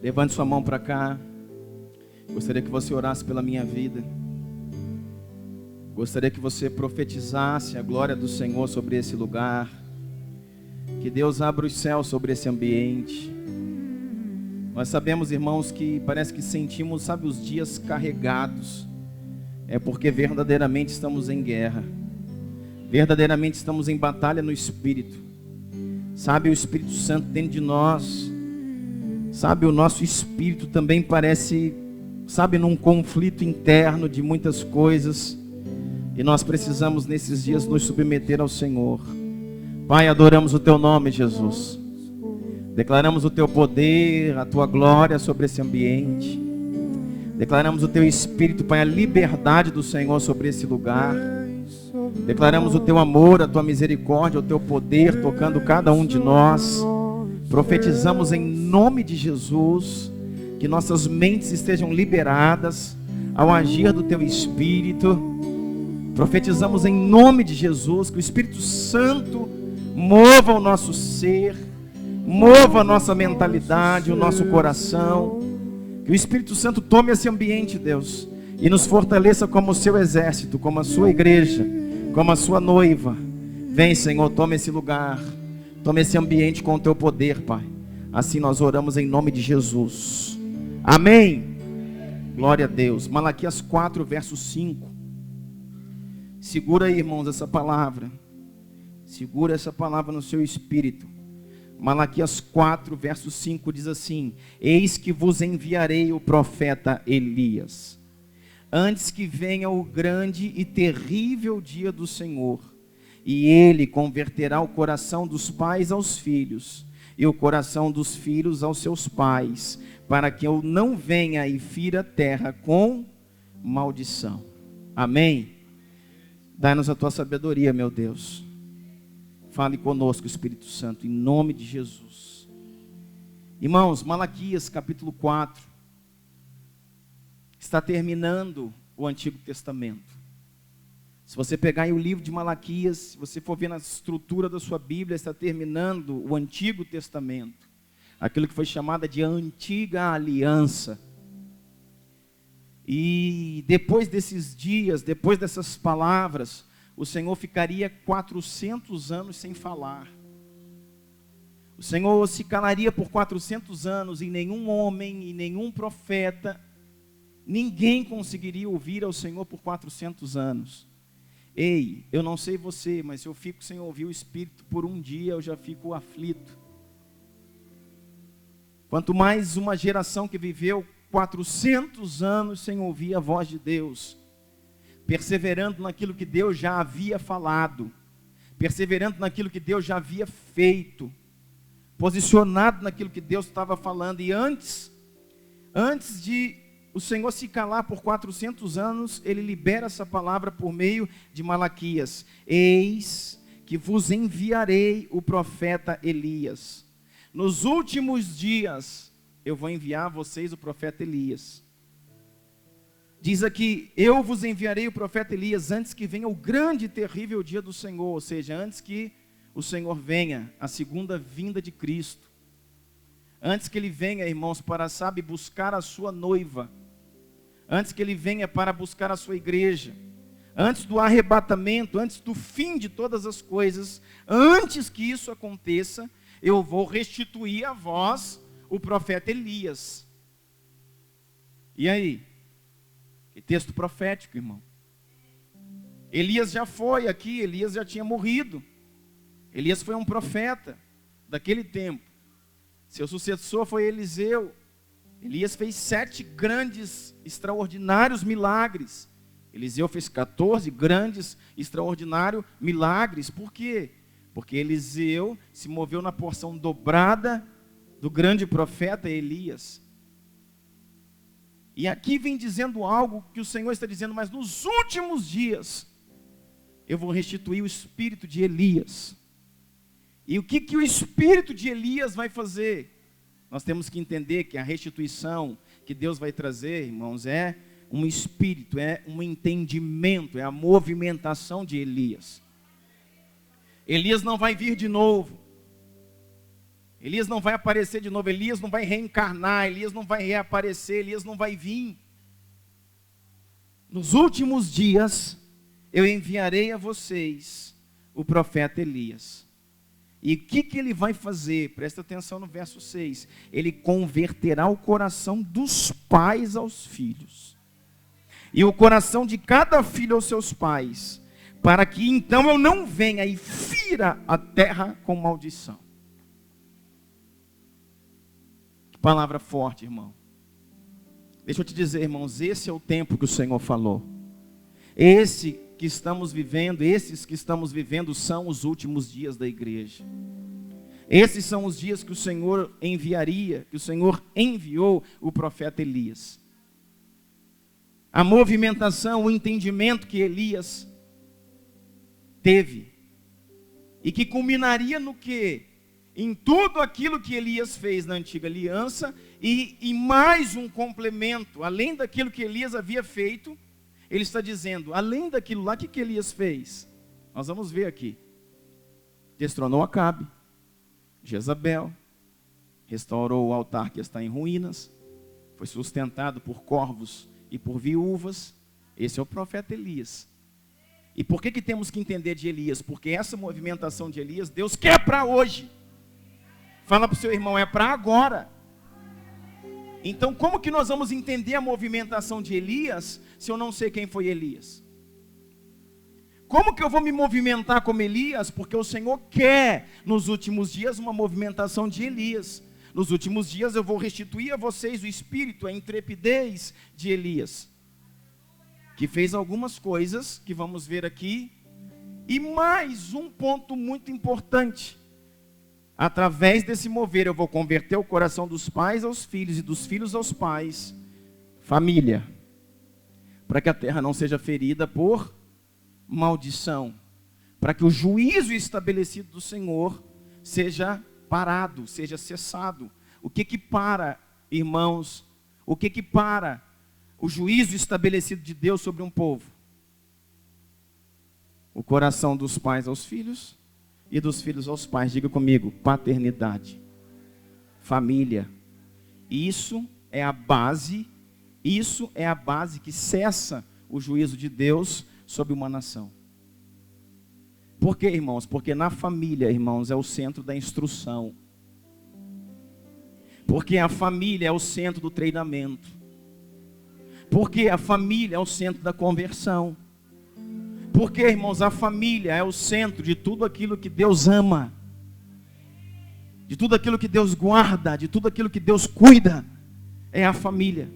Levante sua mão para cá. Gostaria que você orasse pela minha vida. Gostaria que você profetizasse a glória do Senhor sobre esse lugar. Que Deus abra os céus sobre esse ambiente. Nós sabemos, irmãos, que parece que sentimos, sabe, os dias carregados. É porque verdadeiramente estamos em guerra. Verdadeiramente estamos em batalha no Espírito. Sabe, o Espírito Santo dentro de nós. Sabe, o nosso espírito também parece, sabe, num conflito interno de muitas coisas. E nós precisamos nesses dias nos submeter ao Senhor. Pai, adoramos o Teu nome, Jesus. Declaramos o Teu poder, a Tua glória sobre esse ambiente. Declaramos o Teu Espírito, Pai, a liberdade do Senhor sobre esse lugar. Declaramos o Teu amor, a Tua misericórdia, o Teu poder tocando cada um de nós. Profetizamos em nome de Jesus que nossas mentes estejam liberadas ao agir do Teu Espírito. Profetizamos em nome de Jesus que o Espírito Santo mova o nosso ser, mova a nossa mentalidade, o nosso coração. Que o Espírito Santo tome esse ambiente, Deus, e nos fortaleça como o Seu exército, como a Sua igreja, como a Sua noiva. Vem, Senhor, toma esse lugar. Toma esse ambiente com o Teu poder, Pai. Assim nós oramos em nome de Jesus. Amém. Glória a Deus. Malaquias 4, verso 5. Segura aí, irmãos, essa palavra. Segura essa palavra no seu espírito. Malaquias 4, verso 5 diz assim: Eis que vos enviarei o profeta Elias, antes que venha o grande e terrível dia do Senhor. E ele converterá o coração dos pais aos filhos, e o coração dos filhos aos seus pais, para que eu não venha e fira a terra com maldição. Amém? Dá-nos a Tua sabedoria, meu Deus. Fale conosco, Espírito Santo, em nome de Jesus. Irmãos, Malaquias capítulo 4 está terminando o Antigo Testamento. Se você pegar aí o livro de Malaquias, se você for ver na estrutura da sua Bíblia, está terminando o Antigo Testamento. Aquilo que foi chamada de Antiga Aliança. E depois desses dias, depois dessas palavras, o Senhor ficaria 400 anos sem falar. O Senhor se calaria por 400 anos e nenhum homem e nenhum profeta, ninguém conseguiria ouvir ao Senhor por 400 anos. Ei, eu não sei você, mas se eu fico sem ouvir o Espírito por um dia, eu já fico aflito. Quanto mais uma geração que viveu 400 anos sem ouvir a voz de Deus, perseverando naquilo que Deus já havia falado, perseverando naquilo que Deus já havia feito, posicionado naquilo que Deus estava falando. E antes de o Senhor se calar por 400 anos, Ele libera essa palavra por meio de Malaquias. Eis que vos enviarei o profeta Elias. Nos últimos dias, eu vou enviar a vocês o profeta Elias. Diz aqui, eu vos enviarei o profeta Elias antes que venha o grande e terrível dia do Senhor. Ou seja, antes que o Senhor venha, a segunda vinda de Cristo. Antes que Ele venha, irmãos, para, sabe, buscar a sua noiva. Antes que Ele venha para buscar a sua igreja. Antes do arrebatamento, antes do fim de todas as coisas. Antes que isso aconteça, eu vou restituir a vós o profeta Elias. E aí? Que texto profético, irmão. Elias já foi aqui, Elias já tinha morrido. Elias foi um profeta daquele tempo. Seu sucessor foi Eliseu. Elias fez 7 grandes, extraordinários milagres. Eliseu fez 14 grandes, extraordinários milagres. Por quê? Porque Eliseu se moveu na porção dobrada do grande profeta Elias. E aqui vem dizendo algo que o Senhor está dizendo, mas nos últimos dias, eu vou restituir o espírito de Elias. E o que o espírito de Elias vai fazer? Nós temos que entender que a restituição que Deus vai trazer, irmãos, é um espírito, é um entendimento, é a movimentação de Elias. Elias não vai vir de novo. Elias não vai aparecer de novo, Elias não vai reencarnar, Elias não vai reaparecer, Elias não vai vir. Nos últimos dias, eu enviarei a vocês o profeta Elias. E o que ele vai fazer? Presta atenção no verso 6. Ele converterá o coração dos pais aos filhos, e o coração de cada filho aos seus pais, para que então eu não venha e fira a terra com maldição. Que palavra forte, irmão. Deixa eu te dizer, irmãos, esse é o tempo que o Senhor falou. Esses que estamos vivendo são os últimos dias da igreja. Esses são os dias que o Senhor enviaria, que o Senhor enviou o profeta Elias. A movimentação, o entendimento que Elias teve, e que culminaria no quê? Em tudo aquilo que Elias fez na antiga aliança, e mais um complemento, além daquilo que Elias havia feito, ele está dizendo, além daquilo lá, o que Elias fez? Nós vamos ver aqui. Destronou Acabe, Jezabel, restaurou o altar que está em ruínas, foi sustentado por corvos e por viúvas. Esse é o profeta Elias. E por que temos que entender de Elias? Porque essa movimentação de Elias, Deus quer para hoje. Fala para o seu irmão, é para agora. Então, como que nós vamos entender a movimentação de Elias, se eu não sei quem foi Elias? Como que eu vou me movimentar como Elias? Porque o Senhor quer, nos últimos dias, uma movimentação de Elias. Nos últimos dias eu vou restituir a vocês o espírito, a intrepidez de Elias, que fez algumas coisas que vamos ver aqui. E mais um ponto muito importante. Através desse mover, eu vou converter o coração dos pais aos filhos e dos filhos aos pais. Família. Para que a terra não seja ferida por maldição. Para que o juízo estabelecido do Senhor seja parado, seja cessado. O que para, irmãos? O que para o juízo estabelecido de Deus sobre um povo? O coração dos pais aos filhos e dos filhos aos pais. Diga comigo, paternidade, família. Isso é a base que cessa o juízo de Deus sobre uma nação. Por quê, irmãos? Porque na família, irmãos, é o centro da instrução. Porque a família é o centro do treinamento. Porque a família é o centro da conversão. Porque, irmãos, a família é o centro de tudo aquilo que Deus ama, de tudo aquilo que Deus guarda, de tudo aquilo que Deus cuida, é a família.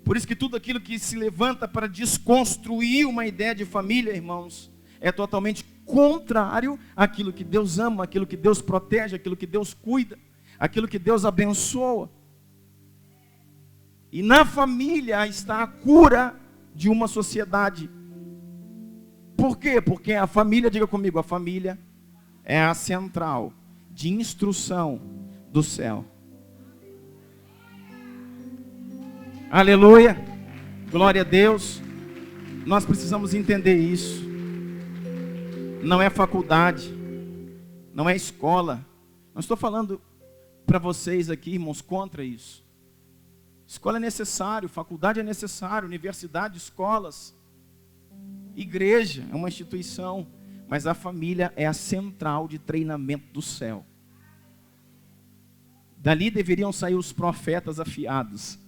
Por isso que tudo aquilo que se levanta para desconstruir uma ideia de família, irmãos, é totalmente contrário àquilo que Deus ama, àquilo que Deus protege, àquilo que Deus cuida, àquilo que Deus abençoa. E na família está a cura de uma sociedade. Por quê? Porque a família, diga comigo, a família é a central de instrução do céu. Aleluia, glória a Deus. Nós precisamos entender isso. Não é faculdade, não é escola. Não estou falando para vocês aqui, irmãos, contra isso. Escola é necessário, faculdade é necessário, universidade, escolas, igreja é uma instituição, mas a família é a central de treinamento do céu. Dali deveriam sair os profetas afiados,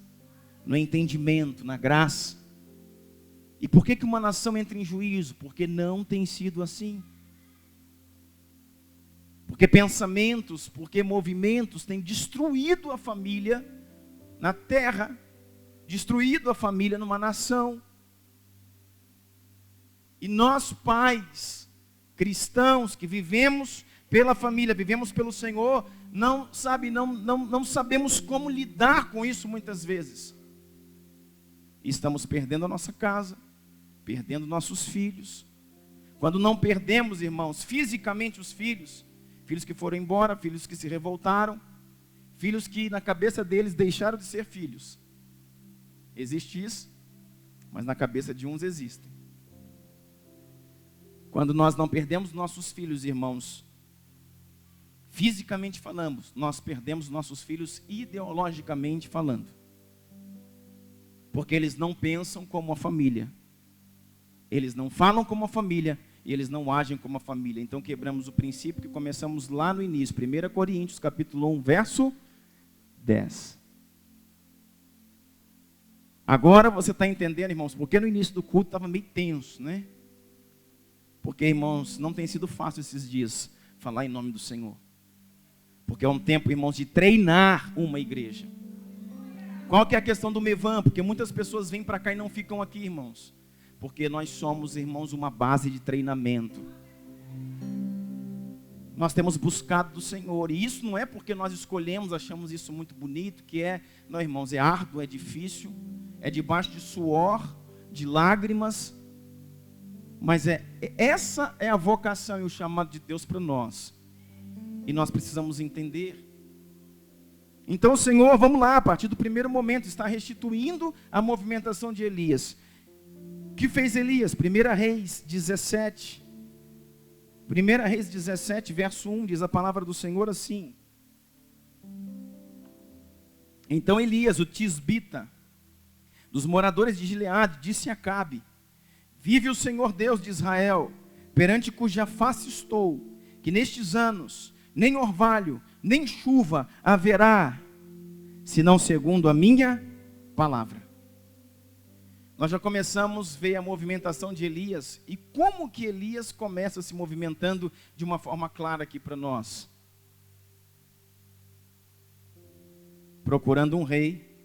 no entendimento, na graça. E por que uma nação entra em juízo? Porque não tem sido assim. Porque pensamentos, porque movimentos têm destruído a família na terra, destruído a família numa nação. E nós, pais cristãos que vivemos pela família, vivemos pelo Senhor, não sabemos como lidar com isso muitas vezes. E estamos perdendo a nossa casa, perdendo nossos filhos. Quando não perdemos, irmãos, fisicamente os filhos que foram embora, filhos que se revoltaram, filhos que na cabeça deles deixaram de ser filhos. Existe isso, mas na cabeça de uns existem. Quando nós não perdemos nossos filhos, irmãos, fisicamente falando, nós perdemos nossos filhos ideologicamente falando. Porque eles não pensam como a família. Eles não falam como a família e eles não agem como a família. Então quebramos o princípio que começamos lá no início. 1 Coríntios, capítulo 1, verso 10. Agora você está entendendo, irmãos, porque no início do culto estava meio tenso, né? Porque, irmãos, não tem sido fácil esses dias falar em nome do Senhor. Porque é um tempo, irmãos, de treinar uma igreja. Qual que é a questão do Mevan? Porque muitas pessoas vêm para cá e não ficam aqui, irmãos. Porque nós somos, irmãos, uma base de treinamento. Nós temos buscado do Senhor. E isso não é porque nós escolhemos, achamos isso muito bonito, que é, não, irmãos, é árduo, é difícil, é debaixo de suor, de lágrimas. Mas essa é a vocação e o chamado de Deus para nós. E nós precisamos entender. Então o Senhor, vamos lá, a partir do primeiro momento, está restituindo a movimentação de Elias. O que fez Elias? 1 Reis 17. 1 Reis 17, verso 1, diz a palavra do Senhor assim. Então Elias, o tisbita, dos moradores de Gileade, disse a Acabe: vive o Senhor Deus de Israel, perante cuja face estou, que nestes anos nem orvalho, nem chuva haverá, senão segundo a minha palavra. Nós já começamos a ver a movimentação de Elias, e como que Elias começa se movimentando de uma forma clara aqui para nós. Procurando um rei,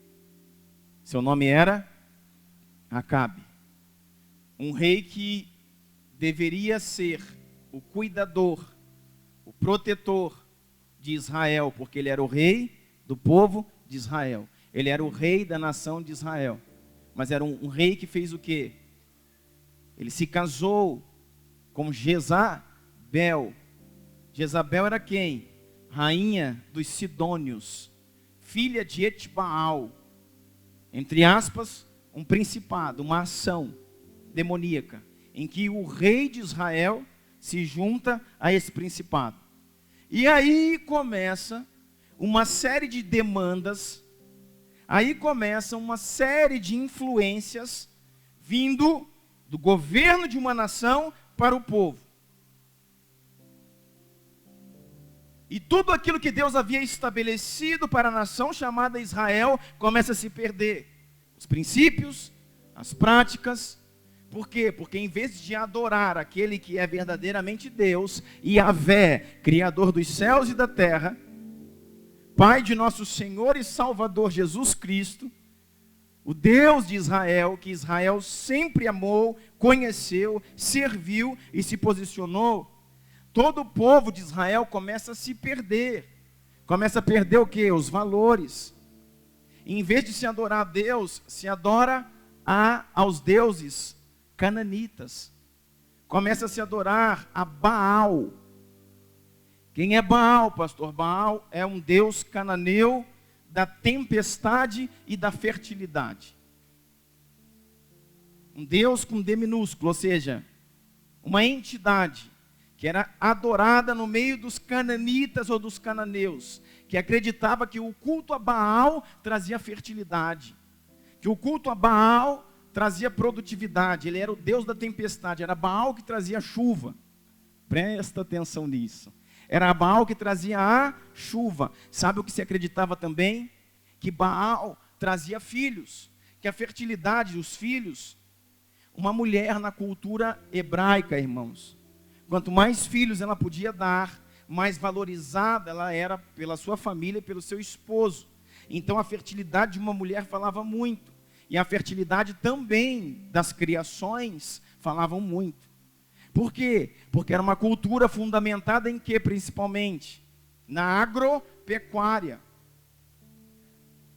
seu nome era Acabe. Um rei que deveria ser o cuidador, o protetor de Israel, porque ele era o rei do povo de Israel. Ele era o rei da nação de Israel. Mas era um rei que fez o quê? Ele se casou com Jezabel. Jezabel era quem? Rainha dos Sidônios, filha de Etbaal. Entre aspas, um principado, uma ação demoníaca, em que o rei de Israel se junta a esse principado. E aí começa uma série de demandas, aí começa uma série de influências vindo do governo de uma nação para o povo. E tudo aquilo que Deus havia estabelecido para a nação chamada Israel começa a se perder. Os princípios, as práticas. Por quê? Porque em vez de adorar aquele que é verdadeiramente Deus, Yahvé, Criador dos céus e da terra, Pai de nosso Senhor e Salvador Jesus Cristo, o Deus de Israel, que Israel sempre amou, conheceu, serviu e se posicionou, todo o povo de Israel começa a se perder. Começa a perder o quê? Os valores. E em vez de se adorar a Deus, se adora aos deuses cananitas. Começa a se adorar a Baal. Quem é Baal, pastor? Baal é um deus cananeu da tempestade e da fertilidade. Um deus com D minúsculo, ou seja, uma entidade que era adorada no meio dos cananitas ou dos cananeus, que acreditava que o culto a Baal trazia fertilidade, que o culto a Baal trazia produtividade. Ele era o deus da tempestade, era Baal que trazia chuva. Presta atenção nisso. Era Baal que trazia a chuva. Sabe o que se acreditava também? Que Baal trazia filhos, que a fertilidade dos filhos, uma mulher na cultura hebraica, irmãos, quanto mais filhos ela podia dar, mais valorizada ela era pela sua família e pelo seu esposo. Então a fertilidade de uma mulher falava muito. E a fertilidade também das criações falavam muito. Por quê? Porque era uma cultura fundamentada em quê, principalmente? Na agropecuária.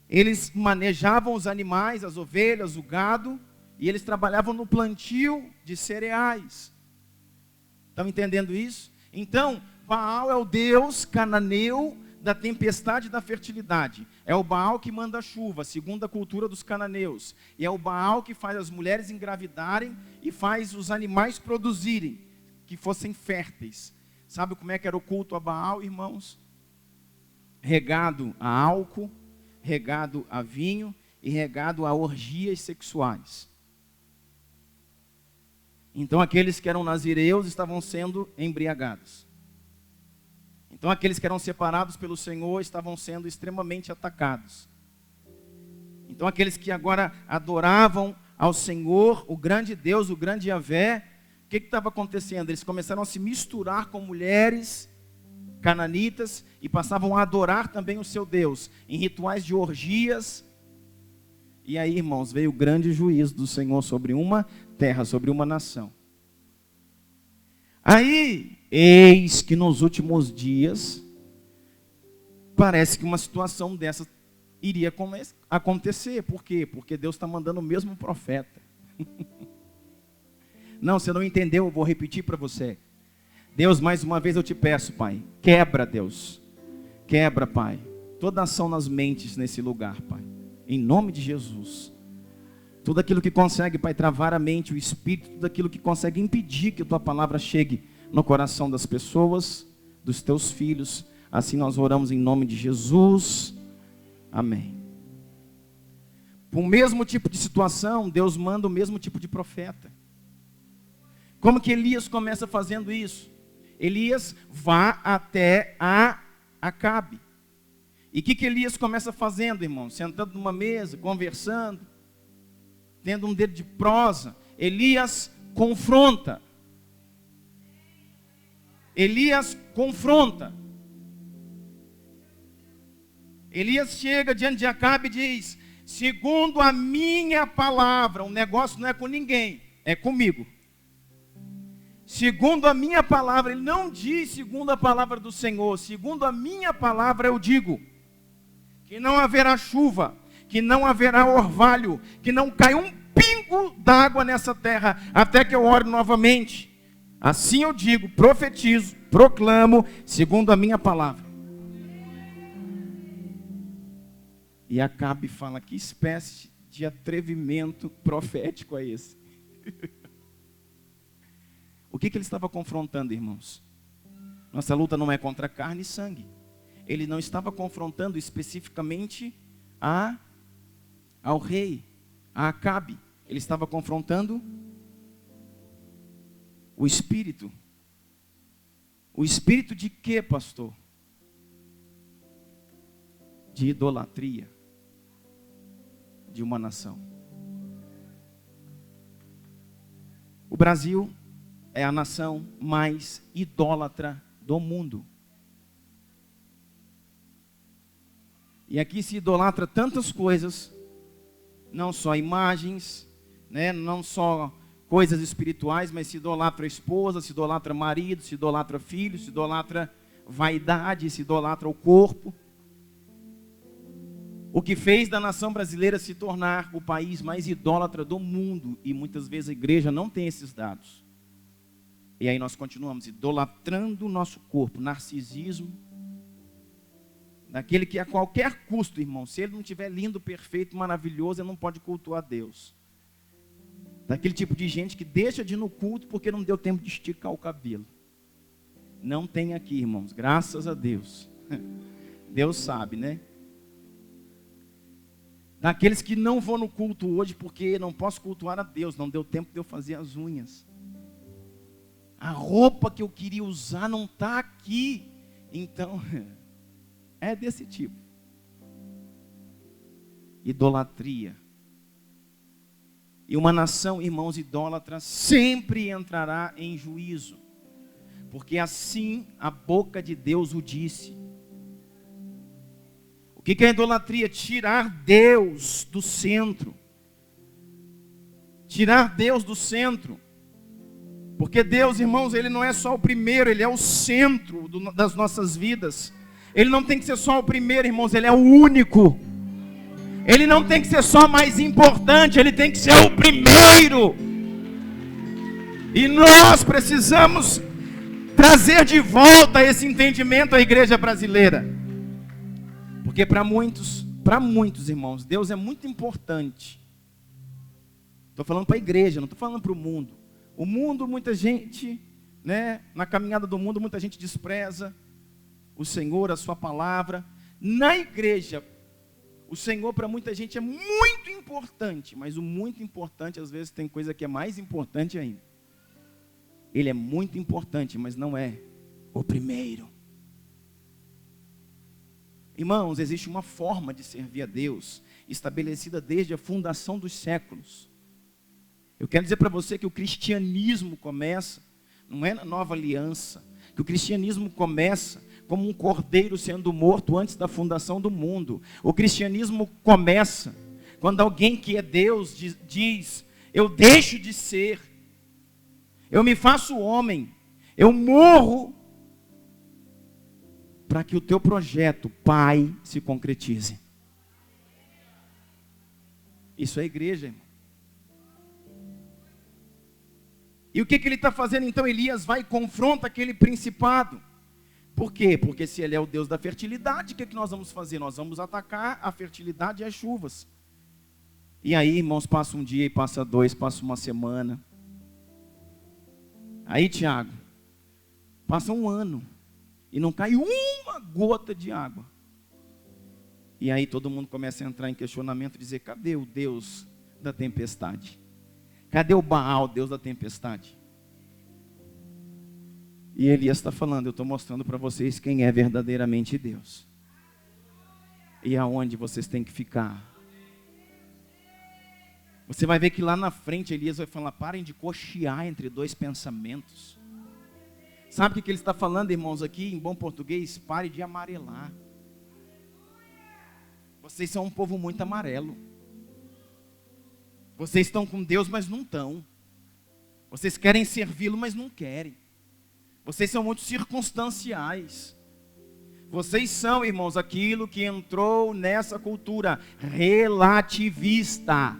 Eles manejavam os animais, as ovelhas, o gado, e eles trabalhavam no plantio de cereais. Estão entendendo isso? Então, Baal é o deus cananeu da tempestade e da fertilidade. É o Baal que manda a chuva, segundo a cultura dos cananeus. E é o Baal que faz as mulheres engravidarem e faz os animais produzirem, que fossem férteis. Sabe como é que era o culto a Baal, irmãos? regado a álcool, regado a vinho e regado a orgias sexuais. Então aqueles que eram nazireus estavam sendo embriagados. Então aqueles que eram separados pelo Senhor estavam sendo extremamente atacados. Então aqueles que agora adoravam ao Senhor, o grande Deus, o grande Yahvé, o que estava acontecendo? Eles começaram a se misturar com mulheres cananitas e passavam a adorar também o seu Deus, em rituais de orgias. E aí, irmãos, veio o grande juízo do Senhor sobre uma terra, sobre uma nação. Aí, eis que nos últimos dias, parece que uma situação dessa iria acontecer. Por quê? Porque Deus está mandando o mesmo profeta. Não, você não entendeu, eu vou repetir para você. Deus, mais uma vez eu te peço, Pai, quebra, Deus. Quebra, Pai, toda ação nas mentes nesse lugar, Pai. Em nome de Jesus. Tudo aquilo que consegue, Pai, travar a mente, o espírito, tudo aquilo que consegue impedir que a Tua palavra chegue no coração das pessoas, dos Teus filhos. Assim nós oramos em nome de Jesus. Amém. Para o mesmo tipo de situação, Deus manda o mesmo tipo de profeta. Como que Elias começa fazendo isso? Elias vá até a Acabe. E o que Elias começa fazendo, irmão? Sentando numa mesa, conversando, tendo um dedo de prosa. Elias confronta. Elias confronta. Elias chega diante de Acabe e diz: segundo a minha palavra, o negócio não é com ninguém, é comigo. Segundo a minha palavra, ele não diz segundo a palavra do Senhor, segundo a minha palavra eu digo, que não haverá chuva, que não haverá orvalho, que não cai um pingo d'água nessa terra, até que eu ore novamente. Assim eu digo, profetizo, proclamo, segundo a minha palavra. E Acabe fala, que espécie de atrevimento profético é esse? O que ele estava confrontando, irmãos? Nossa luta não é contra carne e sangue. Ele não estava confrontando especificamente ao rei, a Acabe. Ele estava confrontando o espírito. O espírito de quê, pastor? De idolatria de uma nação. O Brasil é a nação mais idólatra do mundo. E aqui se idolatra tantas coisas, não só imagens, né, não só coisas espirituais, mas se idolatra esposa, se idolatra marido, se idolatra filho, se idolatra vaidade, se idolatra o corpo. O que fez da nação brasileira se tornar o país mais idólatra do mundo, e muitas vezes a igreja não tem esses dados. E aí nós continuamos idolatrando o nosso corpo, narcisismo, daquele que a qualquer custo, irmão, se ele não estiver lindo, perfeito, maravilhoso, ele não pode cultuar Deus. Daquele tipo de gente que deixa de ir no culto porque não deu tempo de esticar o cabelo. Não tem aqui, irmãos, graças a Deus. Deus sabe, né? Daqueles que não vão no culto hoje porque não posso cultuar a Deus, não deu tempo de eu fazer as unhas. A roupa que eu queria usar não está aqui. Então, é desse tipo. Idolatria. E uma nação, irmãos, idólatra sempre entrará em juízo. Porque assim a boca de Deus o disse. O que é idolatria? Tirar Deus do centro. Tirar Deus do centro. Porque Deus, irmãos, Ele não é só o primeiro, Ele é o centro das nossas vidas. Ele não tem que ser só o primeiro, irmãos, Ele é o único. Ele não tem que ser só mais importante, Ele tem que ser o primeiro. E nós precisamos trazer de volta esse entendimento à igreja brasileira. Porque para muitos, irmãos, Deus é muito importante. Estou falando para a igreja, não estou falando para o mundo. O mundo, muita gente, né, na caminhada do mundo, muita gente despreza o Senhor, a sua palavra. na igreja, o Senhor para muita gente é muito importante, mas o muito importante às vezes tem coisa que é mais importante ainda. Ele é muito importante, mas não é o primeiro. Irmãos, existe uma forma de servir a Deus, estabelecida desde a fundação dos séculos. Eu quero dizer para você que o cristianismo começa, não é na nova aliança, que o cristianismo começa como um cordeiro sendo morto antes da fundação do mundo. O cristianismo começa quando alguém que é Deus diz, eu deixo de ser, eu me faço homem, eu morro, para que o teu projeto, Pai, se concretize. Isso é igreja, irmão. E o que ele está fazendo então? Elias vai e confronta aquele principado. Por quê? Porque se ele é o Deus da fertilidade, o que nós vamos fazer? Nós vamos atacar a fertilidade e as chuvas. E aí, irmãos, passa um dia e passa dois, passa uma semana. Aí, Tiago, passa um ano e não cai uma gota de água. E aí todo mundo começa a entrar em questionamento e dizer, cadê o Deus da tempestade? Cadê o Baal, Deus da tempestade? E Elias está falando, eu estou mostrando para vocês quem é verdadeiramente Deus. E aonde vocês têm que ficar. Você vai ver que lá na frente Elias vai falar, parem de cochear entre dois pensamentos. Sabe o que ele está falando, irmãos, aqui em bom português? Pare de amarelar. Vocês são um povo muito amarelo. Vocês estão com Deus, mas não estão. Vocês querem servi-lo, mas não querem. Vocês são muito circunstanciais. Vocês são, irmãos, aquilo que entrou nessa cultura relativista.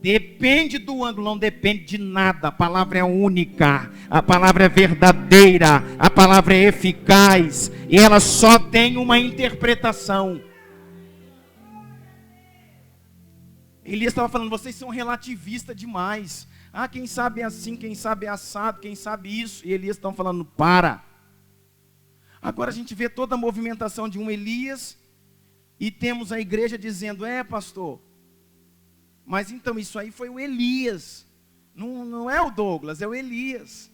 Depende do ângulo, não depende de nada. A palavra é única, a palavra é verdadeira, a palavra é eficaz. E ela só tem uma interpretação. Elias estava falando, vocês são relativistas demais. Ah, quem sabe é assim, quem sabe é assado, quem sabe isso. E Elias estão falando, para. Agora a gente vê toda a movimentação de um Elias. E temos a igreja dizendo, pastor. Mas então isso aí foi o Elias. Não é o Douglas, é o Elias.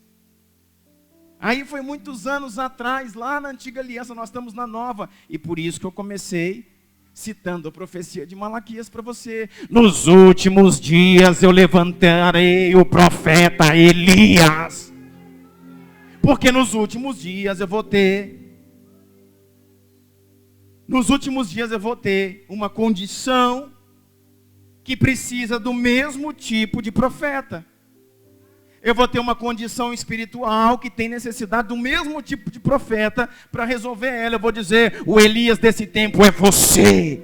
Aí foi muitos anos atrás, lá na antiga aliança, nós estamos na nova. E por isso que eu comecei citando a profecia de Malaquias para você. Nos últimos dias eu levantarei o profeta Elias. Porque nos últimos dias eu vou ter. Nos últimos dias eu vou ter uma condição que precisa do mesmo tipo de profeta. Eu vou ter uma condição espiritual que tem necessidade do mesmo tipo de profeta para resolver ela. Eu vou dizer, o Elias desse tempo é você.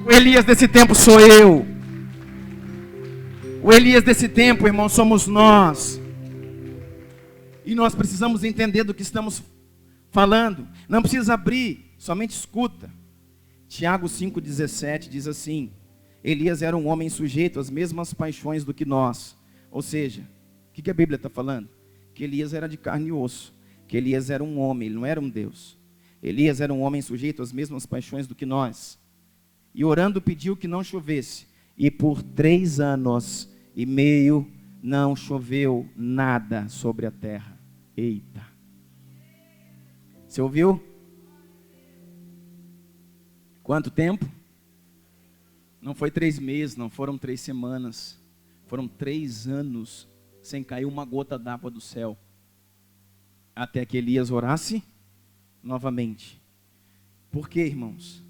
O Elias desse tempo sou eu. O Elias desse tempo, irmão, somos nós. E nós precisamos entender do que estamos falando. Não precisa abrir, somente escuta. Tiago 5,17 diz assim, Elias era um homem sujeito às mesmas paixões do que nós. Ou seja, o que a Bíblia está falando? Que Elias era de carne e osso. Que Elias era um homem, ele não era um Deus. Elias era um homem sujeito às mesmas paixões do que nós. E orando pediu que não chovesse. E por 3 anos e meio não choveu nada sobre a terra. Eita. Você ouviu? Quanto tempo? Não foi 3 meses, não foram 3 semanas. Foram 3 anos sem cair uma gota d'água do céu. Até que Elias orasse novamente. Por quê, irmãos?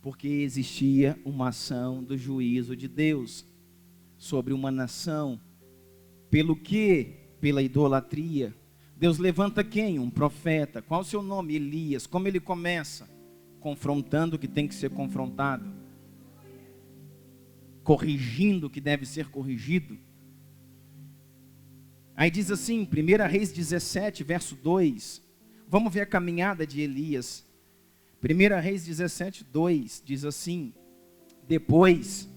Porque existia uma ação do juízo de Deus sobre uma nação. Pelo quê? Pela idolatria. Deus levanta quem? Um profeta. Qual o seu nome? Elias. Como ele começa? Confrontando o que tem que ser confrontado. Corrigindo o que deve ser corrigido. Aí diz assim, 1 Reis 17, verso 2. Vamos ver a caminhada de Elias. 1 Reis 17, 2, diz assim, depois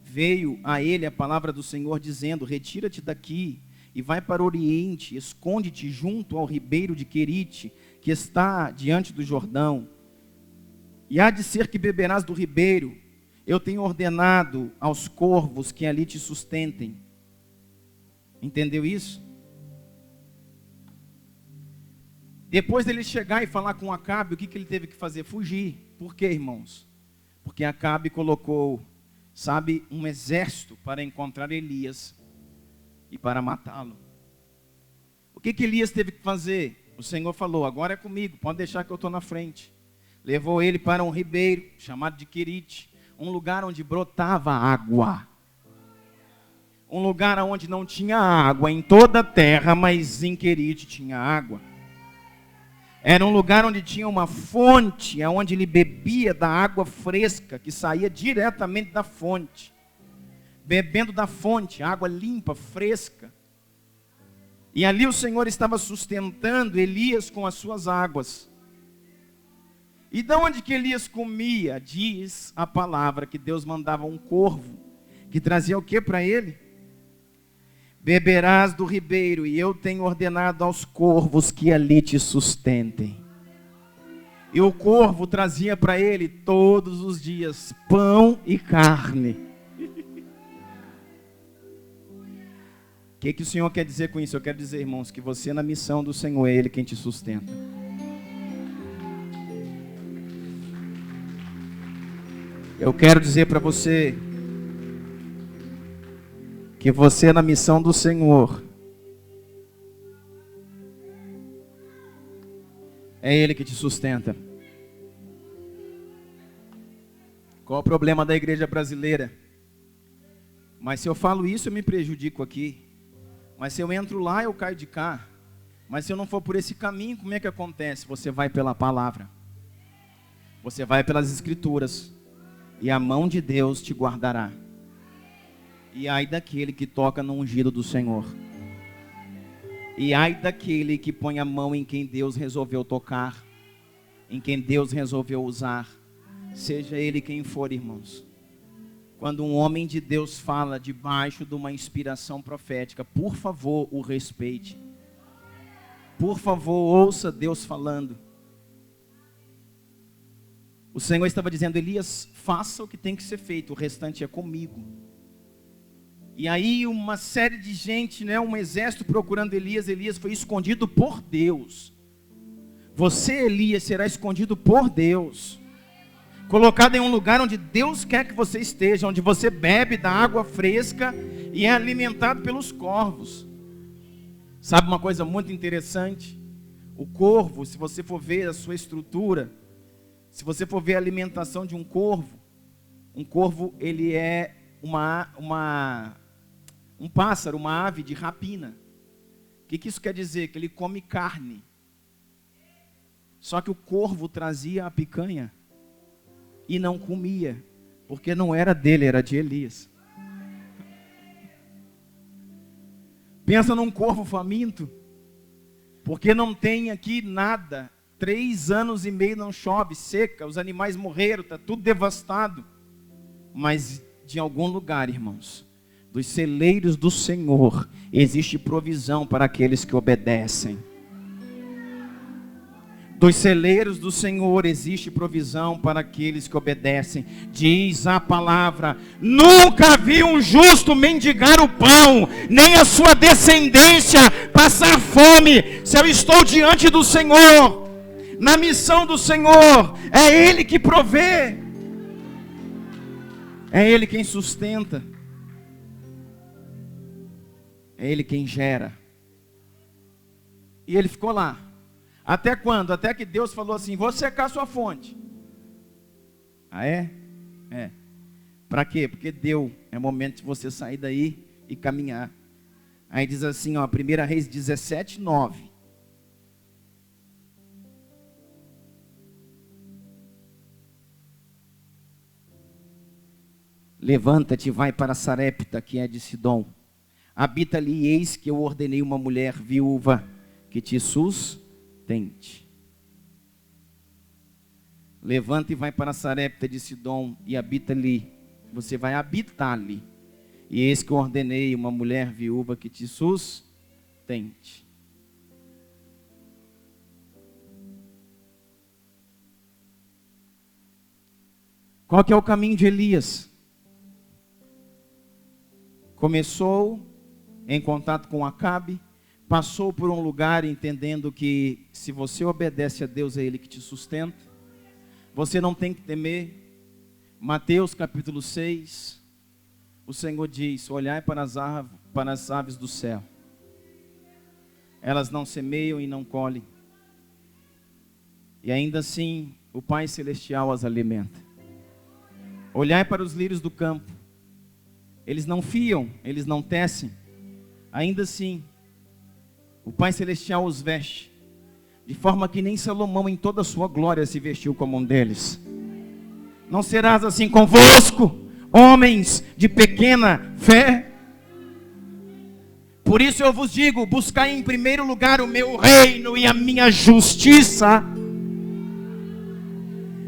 veio a ele a palavra do Senhor dizendo, retira-te daqui e vai para o oriente, esconde-te junto ao ribeiro de Querite, que está diante do Jordão, e há de ser que beberás do ribeiro. Eu tenho ordenado aos corvos que ali te sustentem. Entendeu isso? Depois dele chegar e falar com Acabe, o que ele teve que fazer? Fugir. Por quê, irmãos? Porque Acabe colocou, sabe, um exército para encontrar Elias e para matá-lo. O que Elias teve que fazer? O Senhor falou: agora é comigo, pode deixar que eu estou na frente. Levou ele para um ribeiro chamado de Querite, um lugar onde brotava água. Um lugar onde não tinha água em toda a terra, mas em Querite tinha água. Era um lugar onde tinha uma fonte, onde ele bebia da água fresca, que saía diretamente da fonte. Bebendo da fonte, água limpa, fresca. E ali o Senhor estava sustentando Elias com as suas águas. E de onde que Elias comia? Diz a palavra que Deus mandava um corvo, que trazia o que para ele? Beberás do ribeiro, e eu tenho ordenado aos corvos que ali te sustentem. E o corvo trazia para ele todos os dias pão e carne. O que o Senhor quer dizer com isso? Eu quero dizer, irmãos, que você na missão do Senhor é Ele quem te sustenta. Eu quero dizer para você que você na missão do Senhor é Ele que te sustenta. Qual o problema da igreja brasileira? Mas se eu falo isso, eu me prejudico aqui. Mas se eu entro lá, eu caio de cá. Mas se eu não for por esse caminho, como é que acontece? Você vai pela palavra. Você vai pelas escrituras. E a mão de Deus te guardará. E ai daquele que toca no ungido do Senhor. E ai daquele que põe a mão em quem Deus resolveu tocar. Em quem Deus resolveu usar. Seja ele quem for, irmãos. Quando um homem de Deus fala debaixo de uma inspiração profética, por favor, o respeite. Por favor, ouça Deus falando. O Senhor estava dizendo: Elias, faça o que tem que ser feito, o restante é comigo. E aí uma série de gente, um exército procurando Elias. Elias foi escondido por Deus. Você, Elias, será escondido por Deus. Colocado em um lugar onde Deus quer que você esteja, onde você bebe da água fresca e é alimentado pelos corvos. Sabe uma coisa muito interessante? O corvo, se você for ver a sua estrutura, se você for ver a alimentação de um corvo ele é um pássaro, uma ave de rapina. O que isso quer dizer? Que ele come carne. Só que o corvo trazia a picanha e não comia, porque não era dele, era de Elias. Pensa num corvo faminto, porque não tem aqui nada. 3 anos e meio não chove, seca, os animais morreram, está tudo devastado. Mas de algum lugar, irmãos, dos celeiros do Senhor, existe provisão para aqueles que obedecem. Dos celeiros do Senhor existe provisão para aqueles que obedecem. Diz a palavra: nunca vi um justo mendigar o pão, nem a sua descendência passar fome. Se eu estou diante do Senhor, na missão do Senhor, é Ele que provê, é Ele quem sustenta, é Ele quem gera. E ele ficou lá. Até quando? Até que Deus falou assim: vou secar sua fonte. Ah, é? É. Para quê? Porque deu. É momento de você sair daí e caminhar. Aí diz assim, 1 Reis 17, 9. Levanta-te e vai para Sarepta, que é de Sidom. Habita ali, eis que eu ordenei uma mulher viúva que te sustente. Levanta e vai para Sarepta de Sidom e habita ali. Você vai habitar ali. E eis que eu ordenei uma mulher viúva que te sustente. Qual que é o caminho de Elias? Começou em contato com Acabe, passou por um lugar entendendo que se você obedece a Deus, é Ele que te sustenta. Você não tem que temer. Mateus capítulo 6, o Senhor diz: olhai para as aves do céu. Elas não semeiam e não colhem, e ainda assim o Pai Celestial as alimenta. Olhai para os lírios do campo. Eles não fiam, eles não tecem, ainda assim o Pai Celestial os veste, de forma que nem Salomão em toda a sua glória se vestiu como um deles. Não serás assim convosco, homens de pequena fé? Por isso eu vos digo, buscai em primeiro lugar o meu reino e a minha justiça.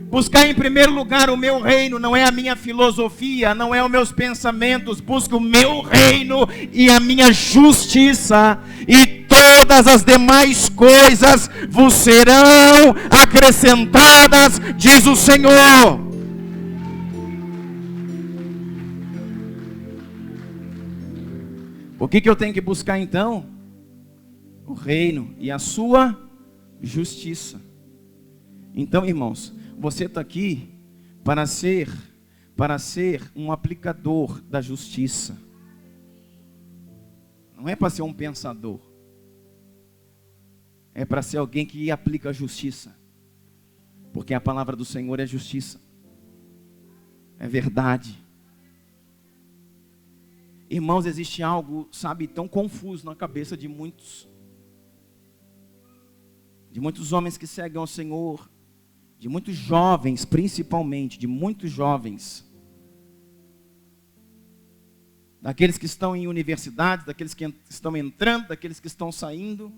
Buscar em primeiro lugar o meu reino, não é a minha filosofia, não é os meus pensamentos. Busca o meu reino e a minha justiça, e todas as demais coisas vos serão acrescentadas, diz o Senhor. O que eu tenho que buscar então? O reino e a sua justiça. Então, irmãos, você está aqui para ser um aplicador da justiça. Não é para ser um pensador. É para ser alguém que aplica a justiça. Porque a palavra do Senhor é justiça. É verdade. Irmãos, existe algo, sabe, tão confuso na cabeça de muitos homens que seguem ao Senhor, de muitos jovens, principalmente, de muitos jovens, daqueles que estão em universidades, daqueles que estão entrando, daqueles que estão saindo,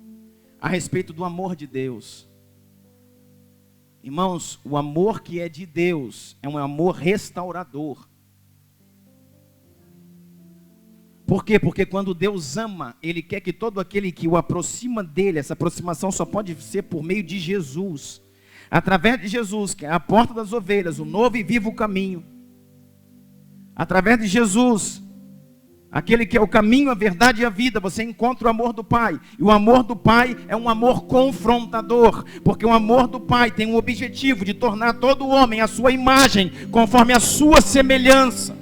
a respeito do amor de Deus. Irmãos, o amor que é de Deus é um amor restaurador. Por quê? Porque quando Deus ama, Ele quer que todo aquele que o aproxima dele, essa aproximação só pode ser por meio de Jesus. Através de Jesus, que é a porta das ovelhas, o novo e vivo caminho. Através de Jesus, aquele que é o caminho, a verdade e a vida, você encontra o amor do Pai. E o amor do Pai é um amor confrontador, porque o amor do Pai tem o objetivo de tornar todo homem a sua imagem, conforme a sua semelhança.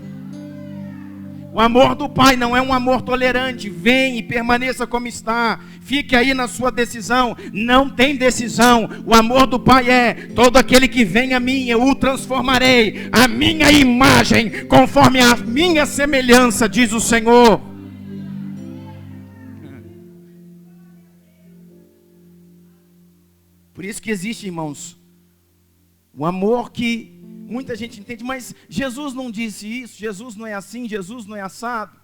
O amor do Pai não é um amor tolerante. Vem e permaneça como está. Fique aí na sua decisão. Não tem decisão. O amor do Pai é: todo aquele que vem a mim, eu o transformarei a minha imagem, conforme a minha semelhança, diz o Senhor. Por isso que existe, irmãos, o amor que muita gente entende, mas Jesus não disse isso, Jesus não é assim, Jesus não é assado.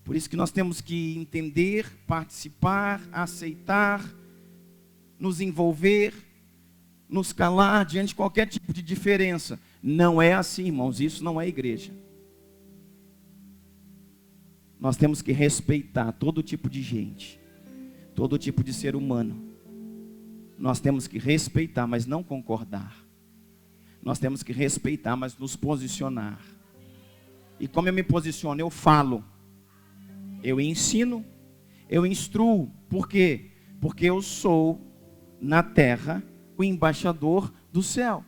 Por isso que nós temos que entender, participar, aceitar, nos envolver, nos calar diante de qualquer tipo de diferença. Não é assim, irmãos, isso não é igreja. Nós temos que respeitar todo tipo de gente, todo tipo de ser humano. Nós temos que respeitar, mas não concordar. Nós temos que respeitar, mas nos posicionar. E como eu me posiciono? Eu falo, eu ensino, eu instruo. Por quê? Porque eu sou, na terra, o embaixador do céu.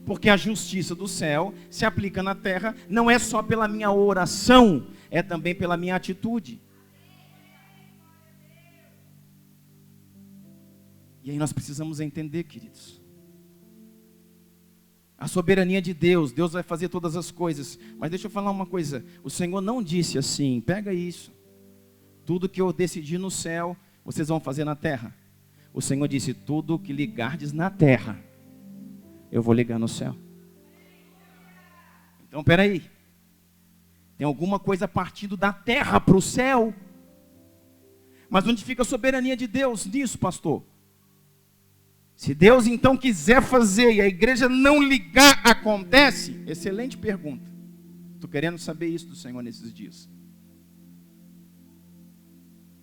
Porque a justiça do céu se aplica na terra, não é só pela minha oração, é também pela minha atitude. E aí nós precisamos entender, queridos, a soberania de Deus. Deus vai fazer todas as coisas. Mas deixa eu falar uma coisa. O Senhor não disse assim: pega isso, tudo que eu decidi no céu, vocês vão fazer na terra. O Senhor disse: tudo que ligardes na terra, eu vou ligar no céu. Então peraí, tem alguma coisa partindo da terra para o céu. Mas onde fica a soberania de Deus nisso, pastor? Se Deus então quiser fazer e a igreja não ligar, acontece? Excelente pergunta. Estou querendo saber isso do Senhor nesses dias.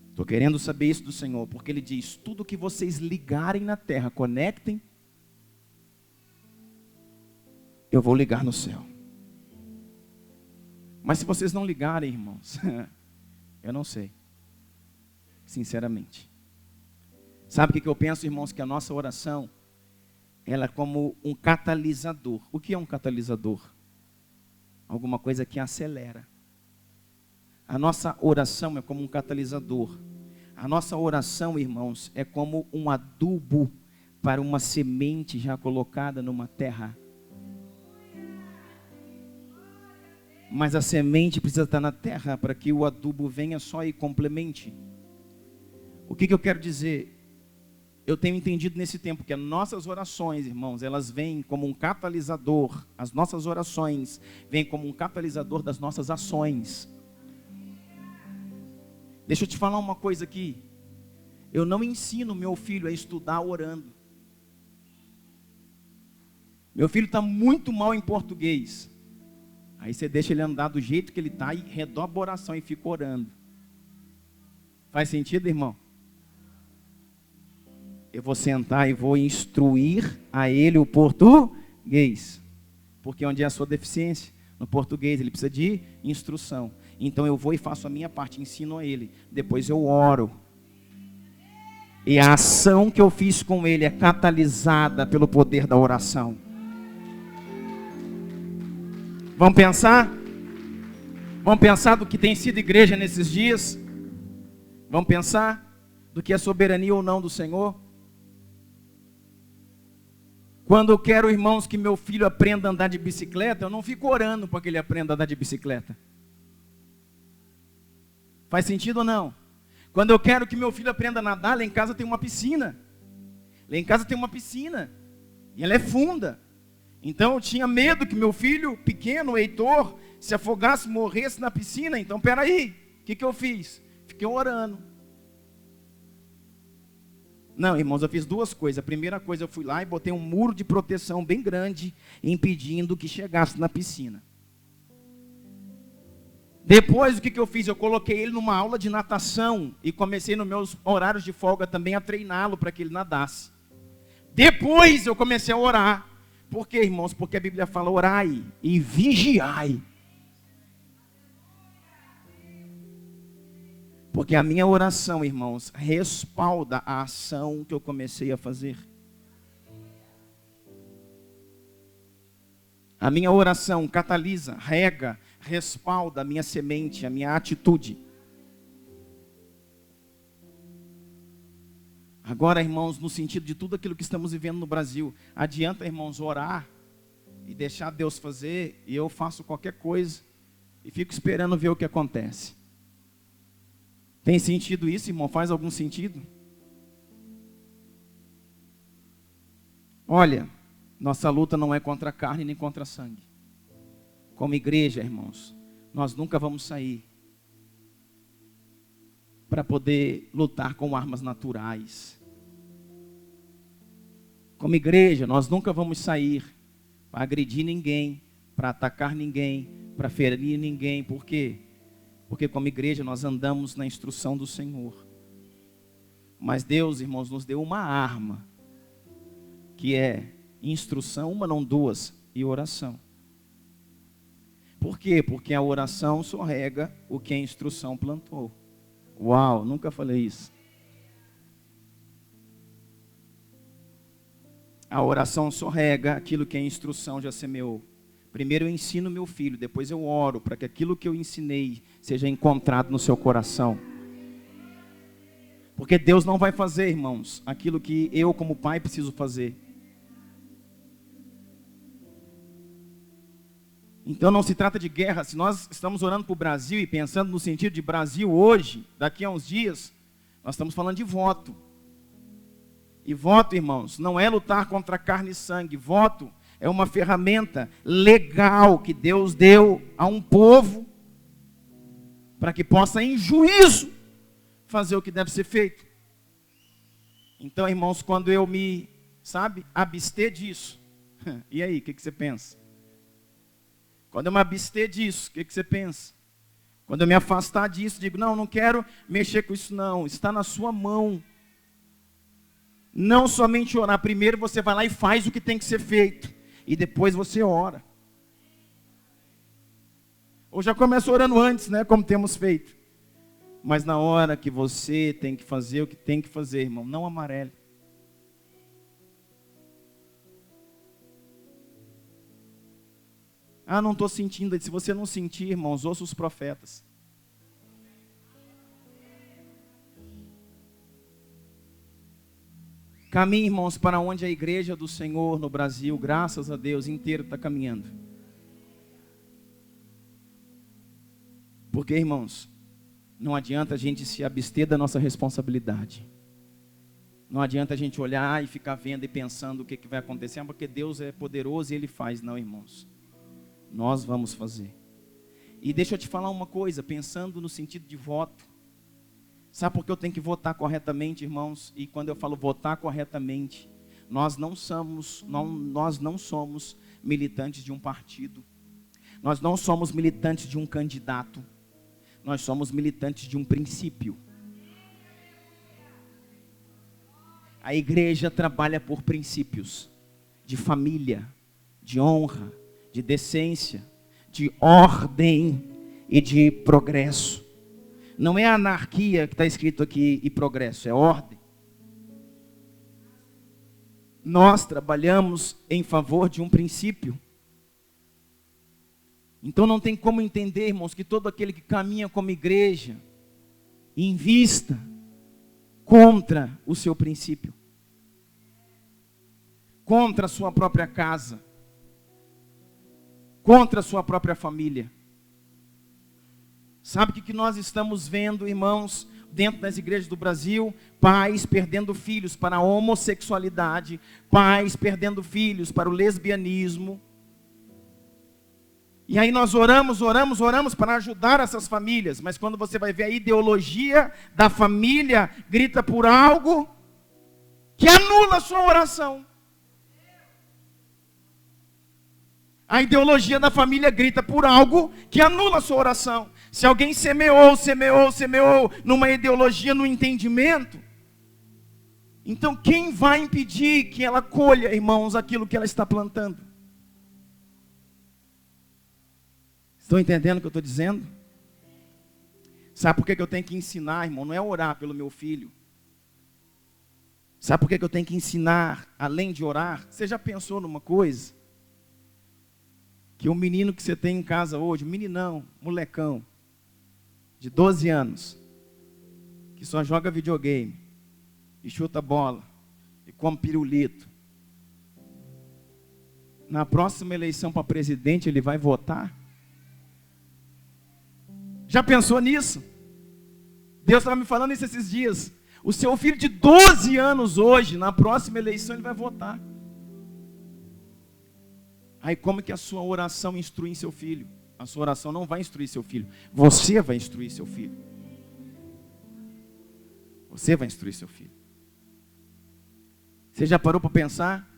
Estou querendo saber isso do Senhor, porque Ele diz: tudo que vocês ligarem na terra, conectem, eu vou ligar no céu. Mas se vocês não ligarem, irmãos, eu não sei. Sinceramente. Sabe o que eu penso, irmãos? Que a nossa oração, ela é como um catalisador. O que é um catalisador? Alguma coisa que acelera. A nossa oração é como um catalisador. A nossa oração, irmãos, é como um adubo para uma semente já colocada numa terra. Mas a semente precisa estar na terra para que o adubo venha só e complemente. O que eu quero dizer? Eu tenho entendido nesse tempo que as nossas orações, irmãos, elas vêm como um catalisador. As nossas orações vêm como um catalisador das nossas ações. Deixa eu te falar uma coisa aqui. Eu não ensino meu filho a estudar orando. Meu filho está muito mal em português. Aí você deixa ele andar do jeito que ele está e redobra a oração e fica orando. Faz sentido, irmão? Eu vou sentar e vou instruir a ele o português. Porque onde é a sua deficiência? No português, ele precisa de instrução. Então eu vou e faço a minha parte, ensino a ele. Depois eu oro. E a ação que eu fiz com ele é catalisada pelo poder da oração. Vamos pensar? Vamos pensar do que tem sido igreja nesses dias? Vamos pensar do que é soberania ou não do Senhor? Quando eu quero, irmãos, que meu filho aprenda a andar de bicicleta, eu não fico orando para que ele aprenda a andar de bicicleta. Faz sentido ou não? Quando eu quero que meu filho aprenda a nadar, lá em casa tem uma piscina. Lá em casa tem uma piscina. E ela é funda. Então eu tinha medo que meu filho pequeno, o Heitor, se afogasse, morresse na piscina. Então peraí, o que eu fiz? Fiquei orando. Não, irmãos, eu fiz duas coisas. A primeira coisa, eu fui lá e botei um muro de proteção bem grande, impedindo que chegasse na piscina. Depois, o que eu fiz? Eu coloquei ele numa aula de natação e comecei nos meus horários de folga também a treiná-lo para que ele nadasse. Depois eu comecei a orar. Por quê, irmãos? Porque a Bíblia fala: orai e vigiai. Porque a minha oração, irmãos, respalda a ação que eu comecei a fazer. A minha oração catalisa, rega, respalda a minha semente, a minha atitude. Agora, irmãos, no sentido de tudo aquilo que estamos vivendo no Brasil, adianta, irmãos, orar e deixar Deus fazer, e eu faço qualquer coisa e fico esperando ver o que acontece. Tem sentido isso, irmão? Faz algum sentido? Olha, nossa luta não é contra a carne nem contra sangue. Como igreja, irmãos, nós nunca vamos sair para poder lutar com armas naturais. Como igreja, nós nunca vamos sair para agredir ninguém, para atacar ninguém, para ferir ninguém. Por quê? Porque como igreja nós andamos na instrução do Senhor. Mas Deus, irmãos, nos deu uma arma, que é instrução, uma não duas, e oração. Por quê? Porque a oração só rega o que a instrução plantou. Uau, nunca falei isso. A oração só rega aquilo que a instrução já semeou. Primeiro eu ensino meu filho, depois eu oro para que aquilo que eu ensinei seja encontrado no seu coração. Porque Deus não vai fazer, irmãos, aquilo que eu como pai preciso fazer. Então não se trata de guerra. Se nós estamos orando para o Brasil e pensando no sentido de Brasil hoje, daqui a uns dias, nós estamos falando de voto. E voto, irmãos, não é lutar contra carne e sangue. Voto é uma ferramenta legal que Deus deu a um povo para que possa, em juízo, fazer o que deve ser feito. Então, irmãos, quando eu me, abster disso, e aí, o que você pensa? Quando eu me abster disso, o que você pensa? Quando eu me afastar disso, digo, não quero mexer com isso não, está na sua mão. Não somente orar, primeiro você vai lá e faz o que tem que ser feito. e depois você ora. Ou já começa orando antes, né, como temos feito. Mas na hora que você tem que fazer o que tem que fazer, irmão, não amarele. Ah, não estou sentindo. Se você não sentir, irmãos, ouça os profetas. Caminhe, irmãos, para onde a igreja do Senhor no Brasil, graças a Deus, inteiro está caminhando. Porque, irmãos, não adianta a gente se abster da nossa responsabilidade. Não adianta a gente olhar e ficar vendo e pensando o que vai acontecer, porque Deus é poderoso e Ele faz. Não, irmãos. Nós vamos fazer. E deixa eu te falar uma coisa, pensando no sentido de voto. Sabe por que eu tenho que votar corretamente, irmãos? E quando eu falo votar corretamente, nós não somos militantes de um partido. Nós não somos militantes de um candidato. Nós somos militantes de um princípio. A igreja trabalha por princípios de família, de honra, de decência, de ordem e de progresso. Não é anarquia que está escrito aqui e progresso, é ordem. Nós trabalhamos em favor de um princípio. Então não tem como entender, irmãos, que todo aquele que caminha como igreja invista contra o seu princípio, contra a sua própria casa, contra a sua própria família. Sabe o que nós estamos vendo, irmãos, dentro das igrejas do Brasil? Pais perdendo filhos para a homossexualidade, pais perdendo filhos para o lesbianismo. E aí nós oramos para ajudar essas famílias, mas quando você vai ver a ideologia da família, grita por algo que anula a sua oração. A ideologia da família grita por algo que anula a sua oração. Se alguém semeou numa ideologia, no entendimento, então quem vai impedir que ela colha, irmãos, aquilo que ela está plantando? Estão entendendo o que eu estou dizendo? Sabe por que eu tenho que ensinar, irmão? Não é orar pelo meu filho. Sabe por que eu tenho que ensinar, além de orar? Você já pensou numa coisa? Que o menino que você tem em casa hoje, meninão, molecão, de 12 anos, que só joga videogame, e chuta bola, e come pirulito. Na próxima eleição para presidente, ele vai votar? Já pensou nisso? Deus estava me falando isso esses dias. O seu filho de 12 anos hoje, na próxima eleição, ele vai votar. Aí como que a sua oração instrui seu filho? A sua oração não vai instruir seu filho. Você vai instruir seu filho. Você vai instruir seu filho. Você já parou para pensar?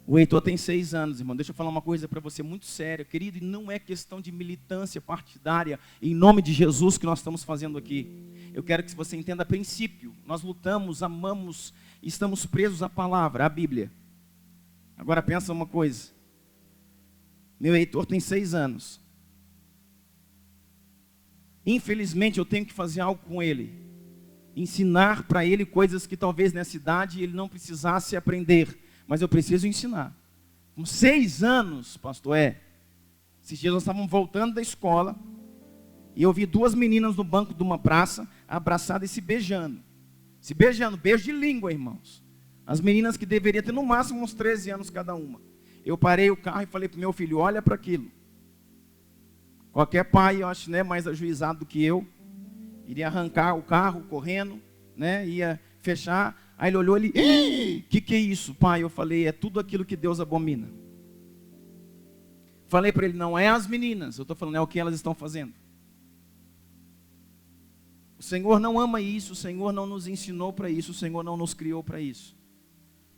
O Heitor tem 6 anos, irmão. Deixa eu falar uma coisa para você muito séria, querido. E não é questão de militância partidária, em nome de Jesus, que nós estamos fazendo aqui. Eu quero que você entenda princípio. Nós lutamos, amamos, estamos presos à palavra, à Bíblia. Agora pensa uma coisa. Meu Heitor tem 6 anos. Infelizmente eu tenho que fazer algo com ele. Ensinar para ele coisas que talvez nessa idade ele não precisasse aprender. Mas eu preciso ensinar. Com 6 anos, pastor, esses dias nós estávamos voltando da escola. E eu vi 2 meninas no banco de uma praça, abraçadas e se beijando. Se beijando, beijo de língua, irmãos. As meninas que deveriam ter no máximo uns 13 anos cada uma. Eu parei o carro e falei para o meu filho, olha para aquilo. Qualquer pai, eu acho, né, mais ajuizado do que eu, iria arrancar o carro correndo, né, ia fechar. Aí ele olhou ali, que é isso, pai? Eu falei, é tudo aquilo que Deus abomina. Falei para ele, não é as meninas, eu estou falando, é o que elas estão fazendo. O Senhor não ama isso, o Senhor não nos ensinou para isso, o Senhor não nos criou para isso.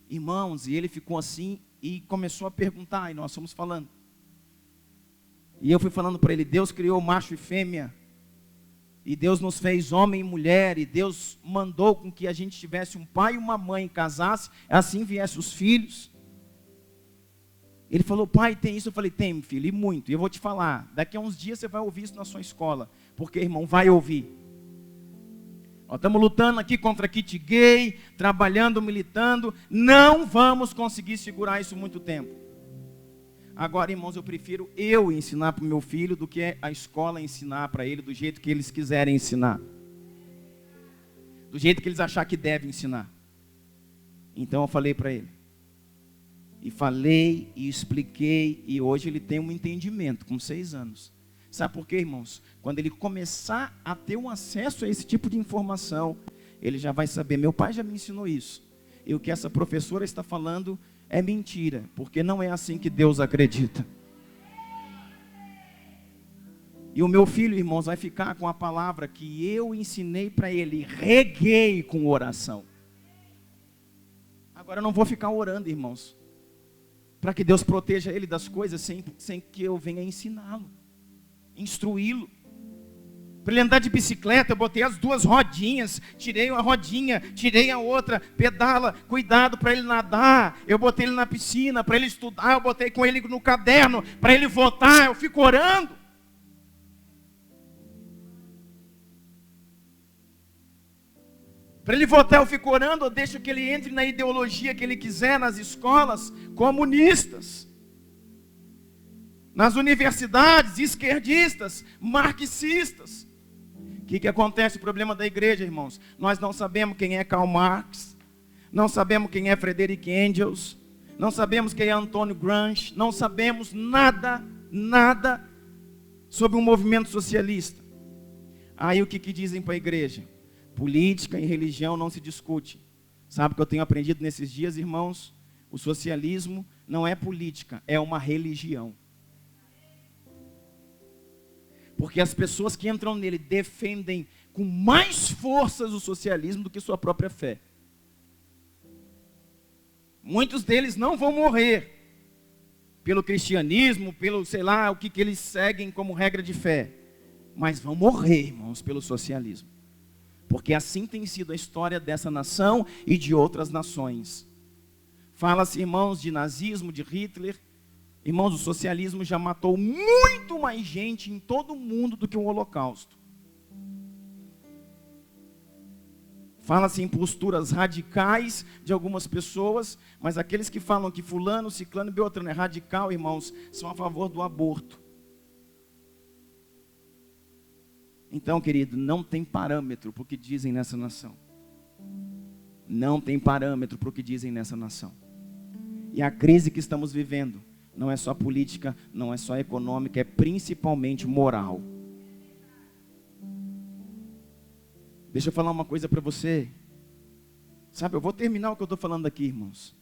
Irmãos, e ele ficou assim e começou a perguntar, e nós fomos falando. E eu fui falando para ele, Deus criou macho e fêmea, e Deus nos fez homem e mulher, e Deus mandou com que a gente tivesse um pai e uma mãe, casasse, assim viessem os filhos. Ele falou, pai, tem isso? Eu falei, tem, filho, e muito. E eu vou te falar, daqui a uns dias você vai ouvir isso na sua escola. Porque, irmão, vai ouvir. Nós estamos lutando aqui contra kit gay, trabalhando, militando. Não vamos conseguir segurar isso muito tempo. Agora, irmãos, eu prefiro eu ensinar para o meu filho do que a escola ensinar para ele do jeito que eles quiserem ensinar. Do jeito que eles acharem que devem ensinar. Então eu falei para ele. E falei e expliquei. E hoje ele tem um entendimento com 6 anos. Sabe por quê, irmãos? Quando ele começar a ter um acesso a esse tipo de informação, ele já vai saber, meu pai já me ensinou isso. E o que essa professora está falando é mentira, porque não é assim que Deus acredita. E o meu filho, irmãos, vai ficar com a palavra que eu ensinei para ele, reguei com oração. Agora eu não vou ficar orando, irmãos, para que Deus proteja ele das coisas sem que eu venha ensiná-lo. Instruí-lo. Para ele andar de bicicleta, eu botei as 2 rodinhas, tirei uma rodinha, tirei a outra, pedala, cuidado para ele nadar. Eu botei ele na piscina para ele estudar, eu botei com ele no caderno para ele votar, eu fico orando. Para ele votar, eu fico orando, eu deixo que ele entre na ideologia que ele quiser nas escolas comunistas. Nas universidades, esquerdistas, marxistas. O que acontece? O problema da igreja, irmãos. Nós não sabemos quem é Karl Marx. Não sabemos quem é Frederick Engels. Não sabemos quem é Antônio Gramsci. Não sabemos nada sobre o movimento socialista. Aí o que dizem para a igreja? Política e religião não se discute. Sabe o que eu tenho aprendido nesses dias, irmãos? O socialismo não é política, é uma religião. Porque as pessoas que entram nele defendem com mais forças o socialismo do que sua própria fé. Muitos deles não vão morrer pelo cristianismo, pelo, sei lá, o que eles seguem como regra de fé. Mas vão morrer, irmãos, pelo socialismo. Porque assim tem sido a história dessa nação e de outras nações. Fala-se, irmãos, de nazismo, de Hitler. Irmãos, o socialismo já matou muito mais gente em todo o mundo do que o Holocausto. Fala-se em posturas radicais de algumas pessoas, mas aqueles que falam que fulano, ciclano e beltrano é radical, irmãos, são a favor do aborto. Então, querido, não tem parâmetro para o que dizem nessa nação. Não tem parâmetro para o que dizem nessa nação. E a crise que estamos vivendo não é só política, não é só econômica, é principalmente moral. Deixa eu falar uma coisa para você. Sabe, eu vou terminar o que eu estou falando aqui, irmãos.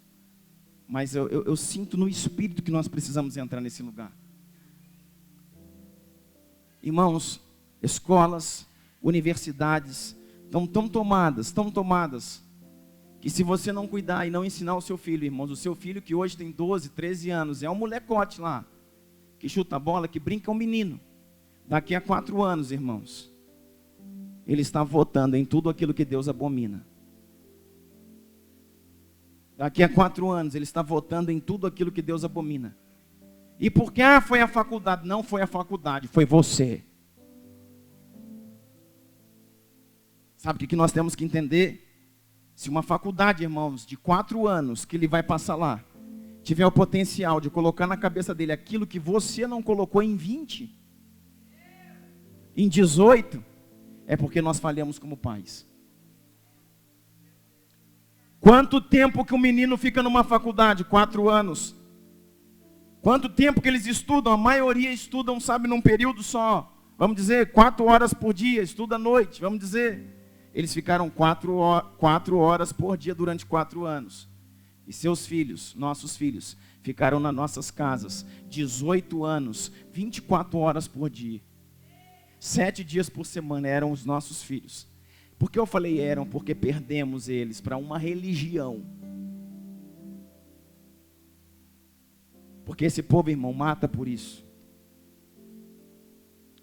Mas eu sinto no espírito que nós precisamos entrar nesse lugar. Irmãos, escolas, universidades estão tão tomadas, que se você não cuidar e não ensinar o seu filho, irmãos, o seu filho que hoje tem 12, 13 anos, é um molecote lá, que chuta a bola, que brinca, é um menino. Daqui a 4 anos, irmãos, ele está votando em tudo aquilo que Deus abomina. Daqui a 4 anos, ele está votando em tudo aquilo que Deus abomina. E porque, foi a faculdade. Não foi a faculdade, foi você. Sabe o que nós temos que entender? Se uma faculdade, irmãos, de 4 anos, que ele vai passar lá, tiver o potencial de colocar na cabeça dele aquilo que você não colocou em 20, em 18, é porque nós falhamos como pais. Quanto tempo que um menino fica numa faculdade? 4 anos. Quanto tempo que eles estudam? A maioria estudam, sabe, num período só. Vamos dizer, 4 horas por dia, estuda à noite, vamos dizer. Eles ficaram 4 horas por dia durante 4 anos. E seus filhos, nossos filhos, ficaram nas nossas casas 18 anos, 24 horas por dia. 7 dias por semana eram os nossos filhos. Por que eu falei eram? Porque perdemos eles para uma religião. Porque esse povo, irmão, mata por isso.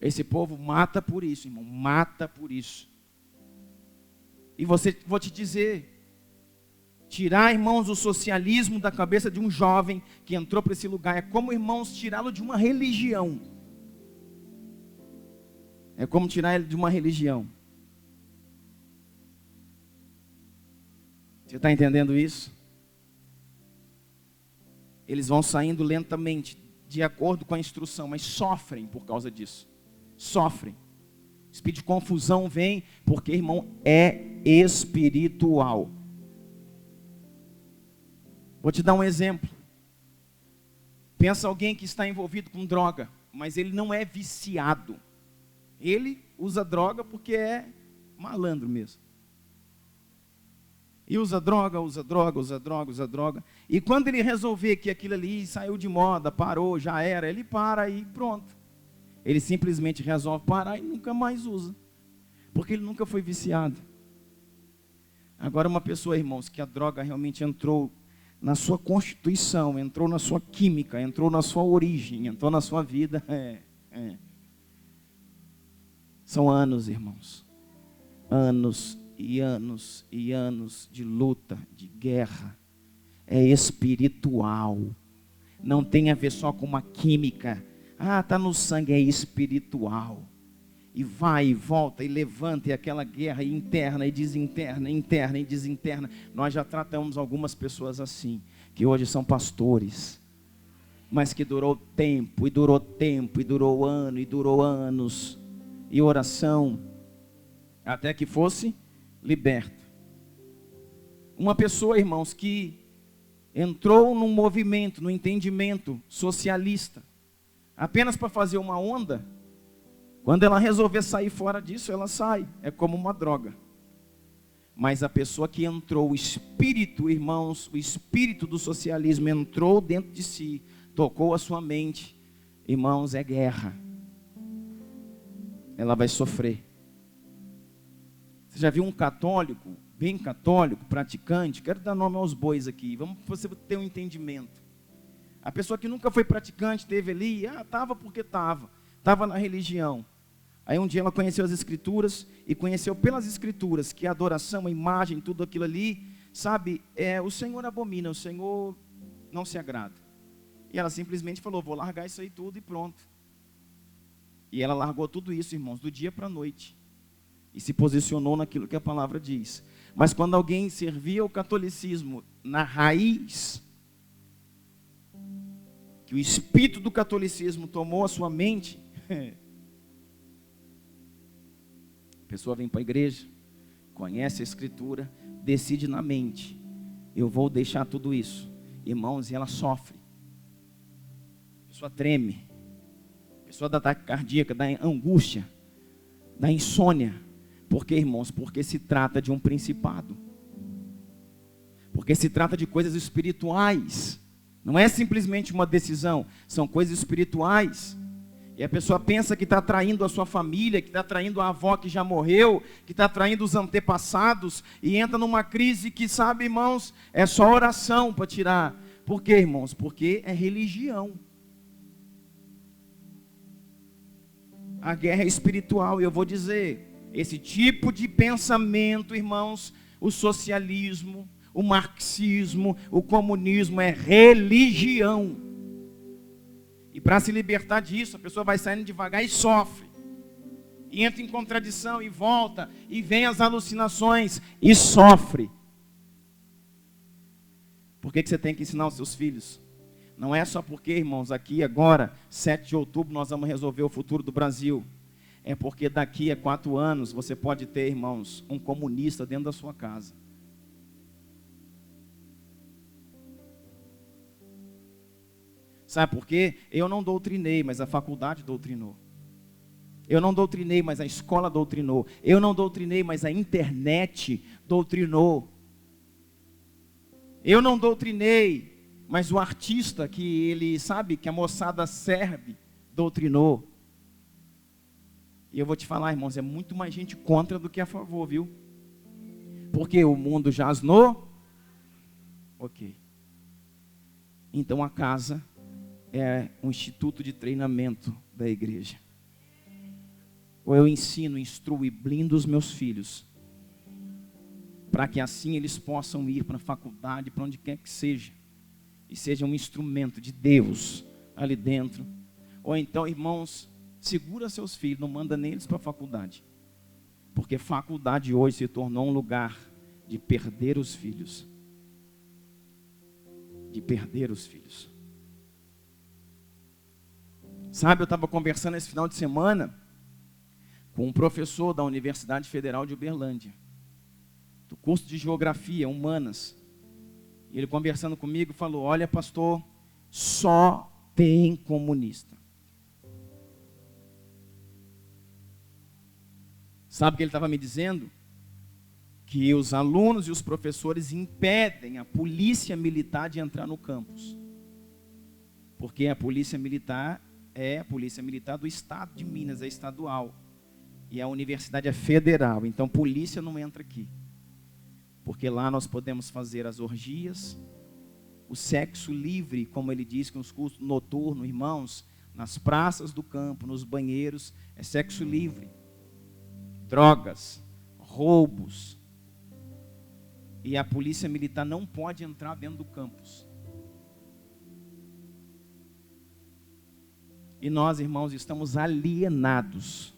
Esse povo mata por isso, irmão, mata por isso. E vou te dizer, Tirar, irmãos, o socialismo da cabeça de um jovem que entrou para esse lugar é como, irmãos, tirá-lo de uma religião. É como tirar ele de uma religião. Você está entendendo isso? Eles vão saindo lentamente, de acordo com a instrução, mas sofrem por causa disso. Sofrem. Espírito de confusão vem porque, irmão, é espiritual. Vou te dar um exemplo. Pensa alguém que está envolvido com droga, mas ele não é viciado. Ele usa droga porque é malandro mesmo. E usa droga. E quando ele resolver que aquilo ali saiu de moda, parou, já era, ele para e pronto. Ele simplesmente resolve parar e nunca mais usa. Porque ele nunca foi viciado. Agora uma pessoa, irmãos, que a droga realmente entrou na sua constituição, entrou na sua química, entrou na sua origem, entrou na sua vida. São anos, irmãos. Anos e anos e anos de luta, de guerra. É espiritual. Não tem a ver só com uma química. Está no sangue, é espiritual. E vai e volta e levanta, e aquela guerra interna e desinterna, interna e desinterna. Nós já tratamos algumas pessoas assim, que hoje são pastores, mas que durou tempo, e durou ano, e durou anos, e oração, até que fosse liberto. Uma pessoa, irmãos, que entrou num movimento, num entendimento socialista, apenas para fazer uma onda, quando ela resolver sair fora disso, ela sai. É como uma droga. Mas a pessoa que entrou, o espírito, irmãos, o espírito do socialismo entrou dentro de si, tocou a sua mente. Irmãos, é guerra. Ela vai sofrer. Você já viu um católico, bem católico, praticante? Quero dar nome aos bois aqui. Vamos você ter um entendimento. A pessoa que nunca foi praticante, teve ali, estava porque estava na religião. Aí um dia ela conheceu as escrituras e conheceu pelas escrituras que a adoração, a imagem, tudo aquilo ali, sabe, o Senhor abomina, o Senhor não se agrada. E ela simplesmente falou, vou largar isso aí tudo e pronto. E ela largou tudo isso, irmãos, do dia para a noite. E se posicionou naquilo que a palavra diz. Mas quando alguém servia o catolicismo na raiz, que o espírito do catolicismo tomou a sua mente, a pessoa vem para a igreja, conhece a escritura, decide na mente, eu vou deixar tudo isso. Irmãos, e ela sofre. A pessoa treme. A pessoa dá ataque cardíaco, dá angústia, dá insônia. Por quê, irmãos? Porque se trata de um principado. Porque se trata de coisas espirituais. Não é simplesmente uma decisão, são coisas espirituais. E a pessoa pensa que está traindo a sua família, que está traindo a avó que já morreu, que está traindo os antepassados, e entra numa crise que, sabe, irmãos, é só oração para tirar. Por quê, irmãos? Porque é religião. A guerra é espiritual, e eu vou dizer, esse tipo de pensamento, irmãos, o socialismo, o marxismo, o comunismo é religião. E para se libertar disso, a pessoa vai saindo devagar e sofre. E entra em contradição e volta. E vem as alucinações e sofre. Por que você tem que ensinar os seus filhos? Não é só porque, irmãos, aqui agora, 7 de outubro, nós vamos resolver o futuro do Brasil. É porque daqui a 4 anos você pode ter, irmãos, um comunista dentro da sua casa. Sabe por quê? Eu não doutrinei, mas a faculdade doutrinou. Eu não doutrinei, mas a escola doutrinou. Eu não doutrinei, mas a internet doutrinou. Eu não doutrinei, mas o artista que ele sabe que a moçada serve, doutrinou. E eu vou te falar, irmãos, é muito mais gente contra do que a favor, viu? Porque o mundo jaz no... Ok. Então a casa é um instituto de treinamento da igreja. Ou eu ensino, instruo e blindo os meus filhos para que assim eles possam ir para a faculdade, para onde quer que seja, e seja um instrumento de Deus ali dentro. Ou então, irmãos, segura seus filhos, não manda nem eles para a faculdade, porque faculdade hoje se tornou um lugar de perder os filhos. De perder os filhos. Sabe, eu estava conversando esse final de semana com um professor da Universidade Federal de Uberlândia, do curso de Geografia, Humanas. E ele conversando comigo falou: olha, pastor, só tem comunista. Sabe o que ele estava me dizendo? Que os alunos e os professores impedem a polícia militar de entrar no campus. Porque a polícia militar é a polícia militar do estado de Minas, é estadual. E a universidade é federal, então polícia não entra aqui. Porque lá nós podemos fazer as orgias, o sexo livre, como ele diz, que nos cultos noturnos, irmãos, nas praças do campo, nos banheiros, é sexo livre. Drogas, roubos. E a polícia militar não pode entrar dentro do campus. E nós, irmãos, estamos alienados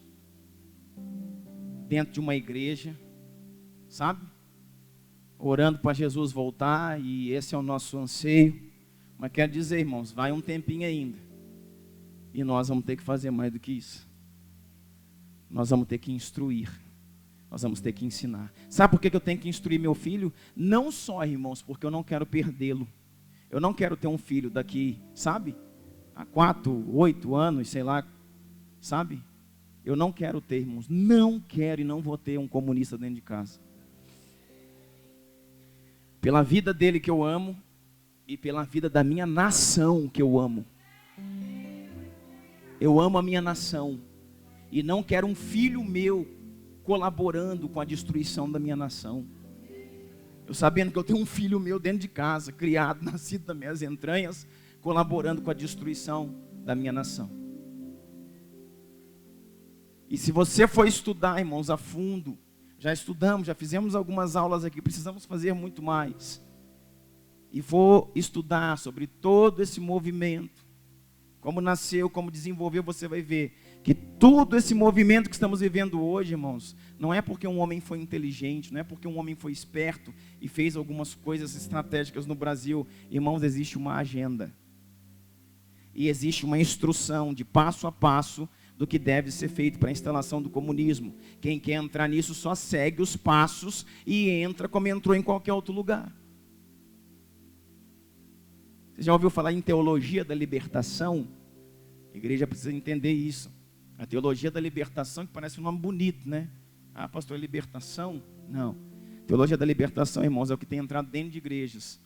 dentro de uma igreja, sabe? Orando para Jesus voltar, e esse é o nosso anseio. Mas quero dizer, irmãos, vai um tempinho ainda. E nós vamos ter que fazer mais do que isso. Nós vamos ter que instruir. Nós vamos ter que ensinar. Sabe por que eu tenho que instruir meu filho? Não só, irmãos, porque eu não quero perdê-lo. Eu não quero ter um filho daqui, sabe? Há 4, 8 anos, sei lá, sabe? Eu não quero ter, irmãos. Não quero e não vou ter um comunista dentro de casa. Pela vida dele que eu amo e pela vida da minha nação que eu amo. Eu amo a minha nação e não quero um filho meu colaborando com a destruição da minha nação. Eu sabendo que eu tenho um filho meu dentro de casa, criado, nascido das minhas entranhas, colaborando com a destruição da minha nação. E se você for estudar, irmãos, a fundo, já estudamos, já fizemos algumas aulas aqui, precisamos fazer muito mais. E vou estudar sobre todo esse movimento, como nasceu, como desenvolveu, você vai ver que todo esse movimento que estamos vivendo hoje, irmãos, não é porque um homem foi inteligente, não é porque um homem foi esperto e fez algumas coisas estratégicas no Brasil. Irmãos, existe uma agenda. E existe uma instrução de passo a passo do que deve ser feito para a instalação do comunismo. Quem quer entrar nisso só segue os passos e entra como entrou em qualquer outro lugar. Você já ouviu falar em teologia da libertação? A igreja precisa entender isso. A teologia da libertação, que parece um nome bonito, né? Ah, pastor, é libertação? Não. Teologia da libertação, irmãos, é o que tem entrado dentro de igrejas.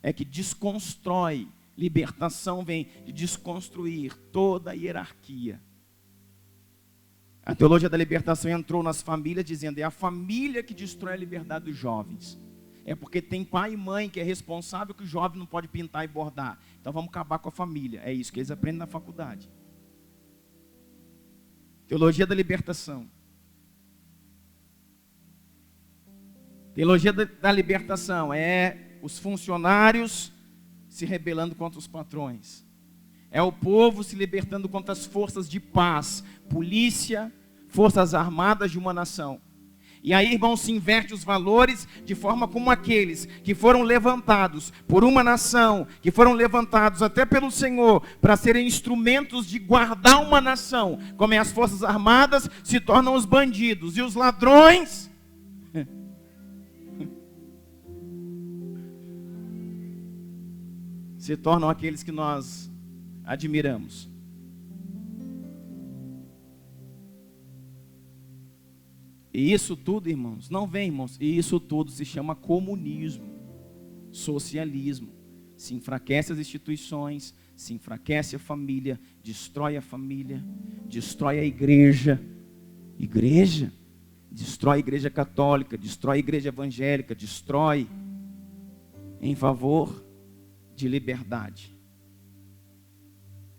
É que desconstrói. Libertação vem de desconstruir toda a hierarquia. A teologia da libertação entrou nas famílias dizendo: é a família que destrói a liberdade dos jovens. É porque tem pai e mãe que é responsável que o jovem não pode pintar e bordar. Então vamos acabar com a família. É isso que eles aprendem na faculdade. Teologia da libertação. Teologia da libertação é os funcionários se rebelando contra os patrões. É o povo se libertando contra as forças de paz, polícia, forças armadas de uma nação. E aí, irmãos, se inverte os valores de forma como aqueles que foram levantados por uma nação, que foram levantados até pelo Senhor, para serem instrumentos de guardar uma nação, como é as forças armadas, se tornam os bandidos, e os ladrões se tornam aqueles que nós admiramos. E isso tudo, irmãos, não vem, irmãos, e isso tudo se chama comunismo, socialismo. Se enfraquece as instituições, se enfraquece a família, destrói a igreja, destrói a igreja católica, destrói a igreja evangélica, destrói em favor de liberdade.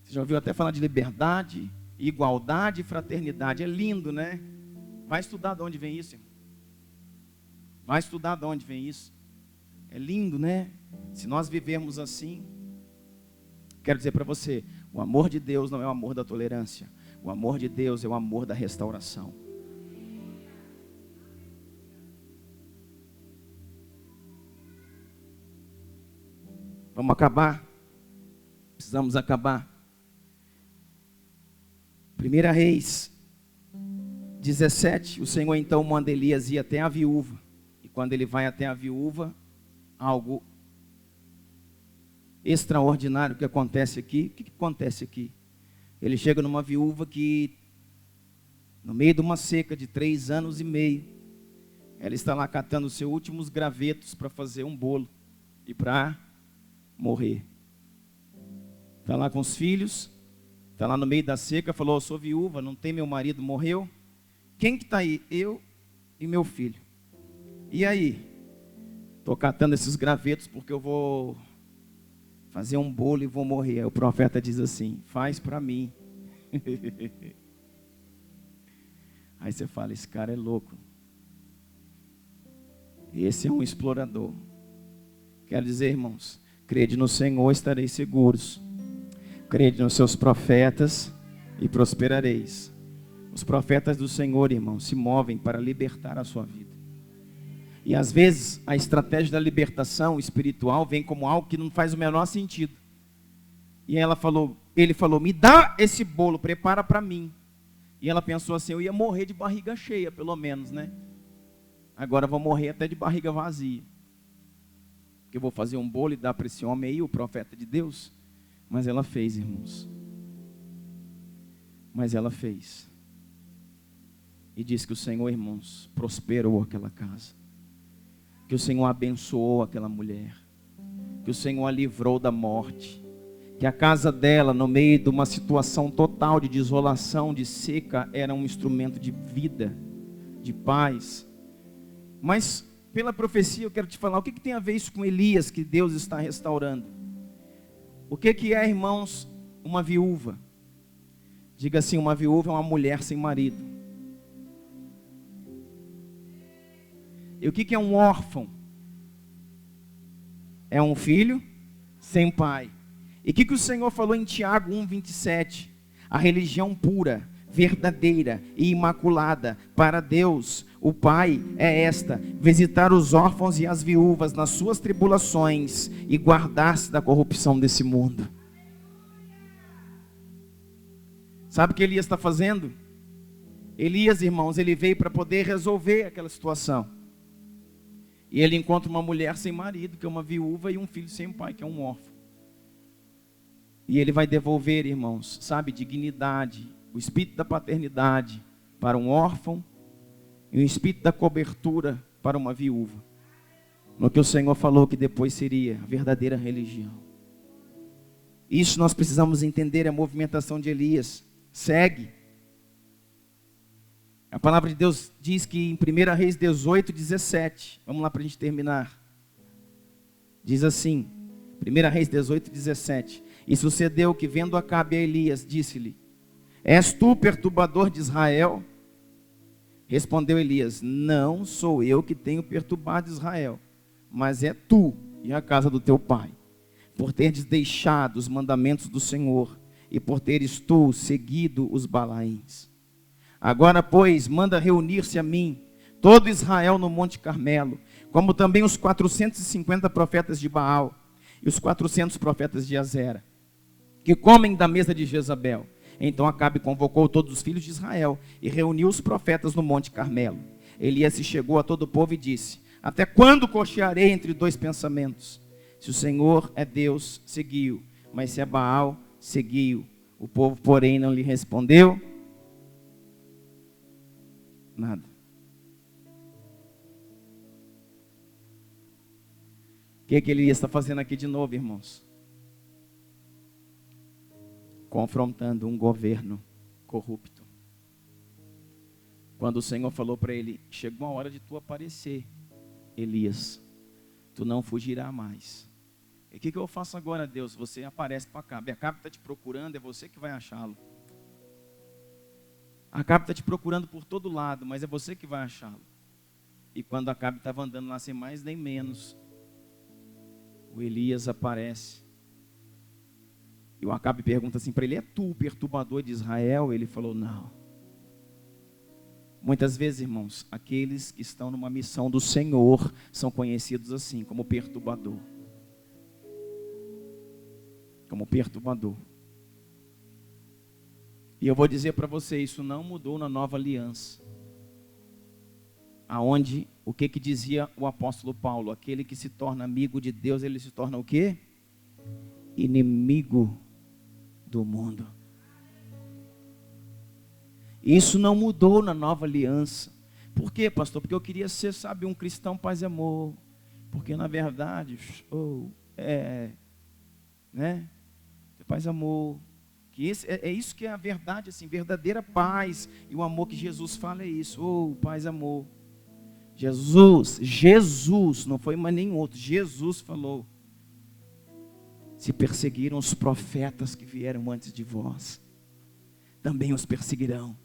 Você já ouviu até falar de liberdade, igualdade e fraternidade? É lindo, né? Vai estudar de onde vem isso, irmão. Vai estudar de onde vem isso. É lindo, né? Se nós vivermos assim, quero dizer para você, o amor de Deus não é o amor da tolerância. O amor de Deus é o amor da restauração. Vamos acabar? Precisamos acabar. 1 Reis 17, o Senhor então manda Elias ir até a viúva. E quando ele vai até a viúva, algo extraordinário que acontece aqui. O que acontece aqui? Ele chega numa viúva que, no meio de uma seca de 3 anos e meio, ela está lá catando os seus últimos gravetos para fazer um bolo e para morrer. Está lá com os filhos, está lá no meio da seca, falou: eu sou viúva, não tem meu marido, morreu. Quem que está aí? Eu e meu filho. E aí? Estou catando esses gravetos porque eu vou fazer um bolo e vou morrer. Aí o profeta diz assim: faz para mim. Aí você fala: esse cara é louco. Esse é um explorador. Quero dizer, irmãos, crede no Senhor, estareis seguros. Crede nos seus profetas e prosperareis. Os profetas do Senhor, irmãos, se movem para libertar a sua vida. E às vezes a estratégia da libertação espiritual vem como algo que não faz o menor sentido. E ele falou: me dá esse bolo, prepara para mim. E ela pensou assim: eu ia morrer de barriga cheia, pelo menos, né? Agora eu vou morrer até de barriga vazia. Porque eu vou fazer um bolo e dar para esse homem aí, o profeta de Deus. Mas ela fez, irmãos. Mas ela fez. E diz que o Senhor, irmãos, prosperou aquela casa. Que o Senhor abençoou aquela mulher. Que o Senhor a livrou da morte. Que a casa dela, no meio de uma situação total de desolação, de seca, era um instrumento de vida, de paz. Mas, pela profecia, eu quero te falar, o que tem a ver isso com Elias, que Deus está restaurando? O que é, irmãos, uma viúva? Diga assim: uma viúva é uma mulher sem marido. E o que é um órfão? É um filho sem pai. E o que o Senhor falou em Tiago 1,27? A religião pura, verdadeira e imaculada para Deus, o Pai, é esta: visitar os órfãos e as viúvas nas suas tribulações e guardar-se da corrupção desse mundo. Sabe o que Elias está fazendo? Elias, irmãos, ele veio para poder resolver aquela situação. E ele encontra uma mulher sem marido, que é uma viúva, e um filho sem pai, que é um órfão. E ele vai devolver, irmãos, sabe, dignidade, o espírito da paternidade para um órfão e o espírito da cobertura para uma viúva. No que o Senhor falou que depois seria a verdadeira religião. Isso nós precisamos entender, a movimentação de Elias. Segue. A palavra de Deus diz que em 1 Reis 18:17, vamos lá para a gente terminar. Diz assim, 1 Reis 18:17: e sucedeu que, vendo Acabe a Elias, disse-lhe: és tu perturbador de Israel? Respondeu Elias: não sou eu que tenho perturbado Israel, mas é tu e a casa do teu pai, por teres deixado os mandamentos do Senhor, e por teres tu seguido os Balaíns. Agora, pois, manda reunir-se a mim todo Israel no Monte Carmelo, como também os 450 profetas de Baal e os 400 profetas de Azera, que comem da mesa de Jezabel. Então Acabe convocou todos os filhos de Israel e reuniu os profetas no Monte Carmelo. Elias se chegou a todo o povo e disse: até quando cochearei entre dois pensamentos? Se o Senhor é Deus, seguiu, mas se é Baal, seguiu. O povo, porém, não lhe respondeu nada. O que Elias está fazendo aqui de novo, irmãos? Confrontando um governo corrupto. Quando o Senhor falou para ele: chegou a hora de tu aparecer, Elias, tu não fugirá mais. E o que eu faço agora, Deus? Você aparece para Acabe. Acabe está te procurando, é você que vai achá-lo. Acabe está te procurando por todo lado, mas é você que vai achá-lo. E quando Acabe estava andando lá sem mais nem menos, o Elias aparece. E o Acabe pergunta assim para ele: é tu o perturbador de Israel? Ele falou: não. Muitas vezes, irmãos, aqueles que estão numa missão do Senhor são conhecidos assim, como perturbador. Como perturbador. E eu vou dizer para você, isso não mudou na nova aliança. Aonde, o que dizia o apóstolo Paulo? Aquele que se torna amigo de Deus, ele se torna o quê? Inimigo do mundo. Isso não mudou na nova aliança. Por quê, pastor? Porque eu queria ser, sabe, um cristão paz e amor. Porque na verdade, né? Paz e amor. Que é isso que é a verdade, assim, verdadeira paz. E o amor que Jesus fala é isso. Paz e amor. Jesus, não foi mais nenhum outro. Jesus falou: se perseguiram os profetas que vieram antes de vós, também os perseguirão.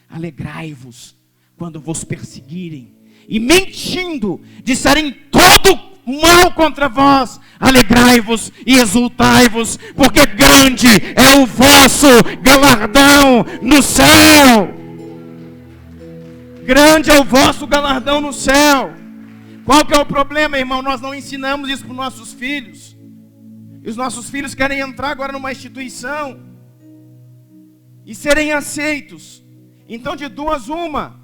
Alegrai-vos quando vos perseguirem e mentindo disserem todo mal contra vós. Alegrai-vos e exultai-vos, porque grande é o vosso galardão no céu. Grande é o vosso galardão no céu. Qual que é o problema, irmão? Nós não ensinamos isso para os nossos filhos. E os nossos filhos querem entrar agora numa instituição e serem aceitos. Então, de duas uma: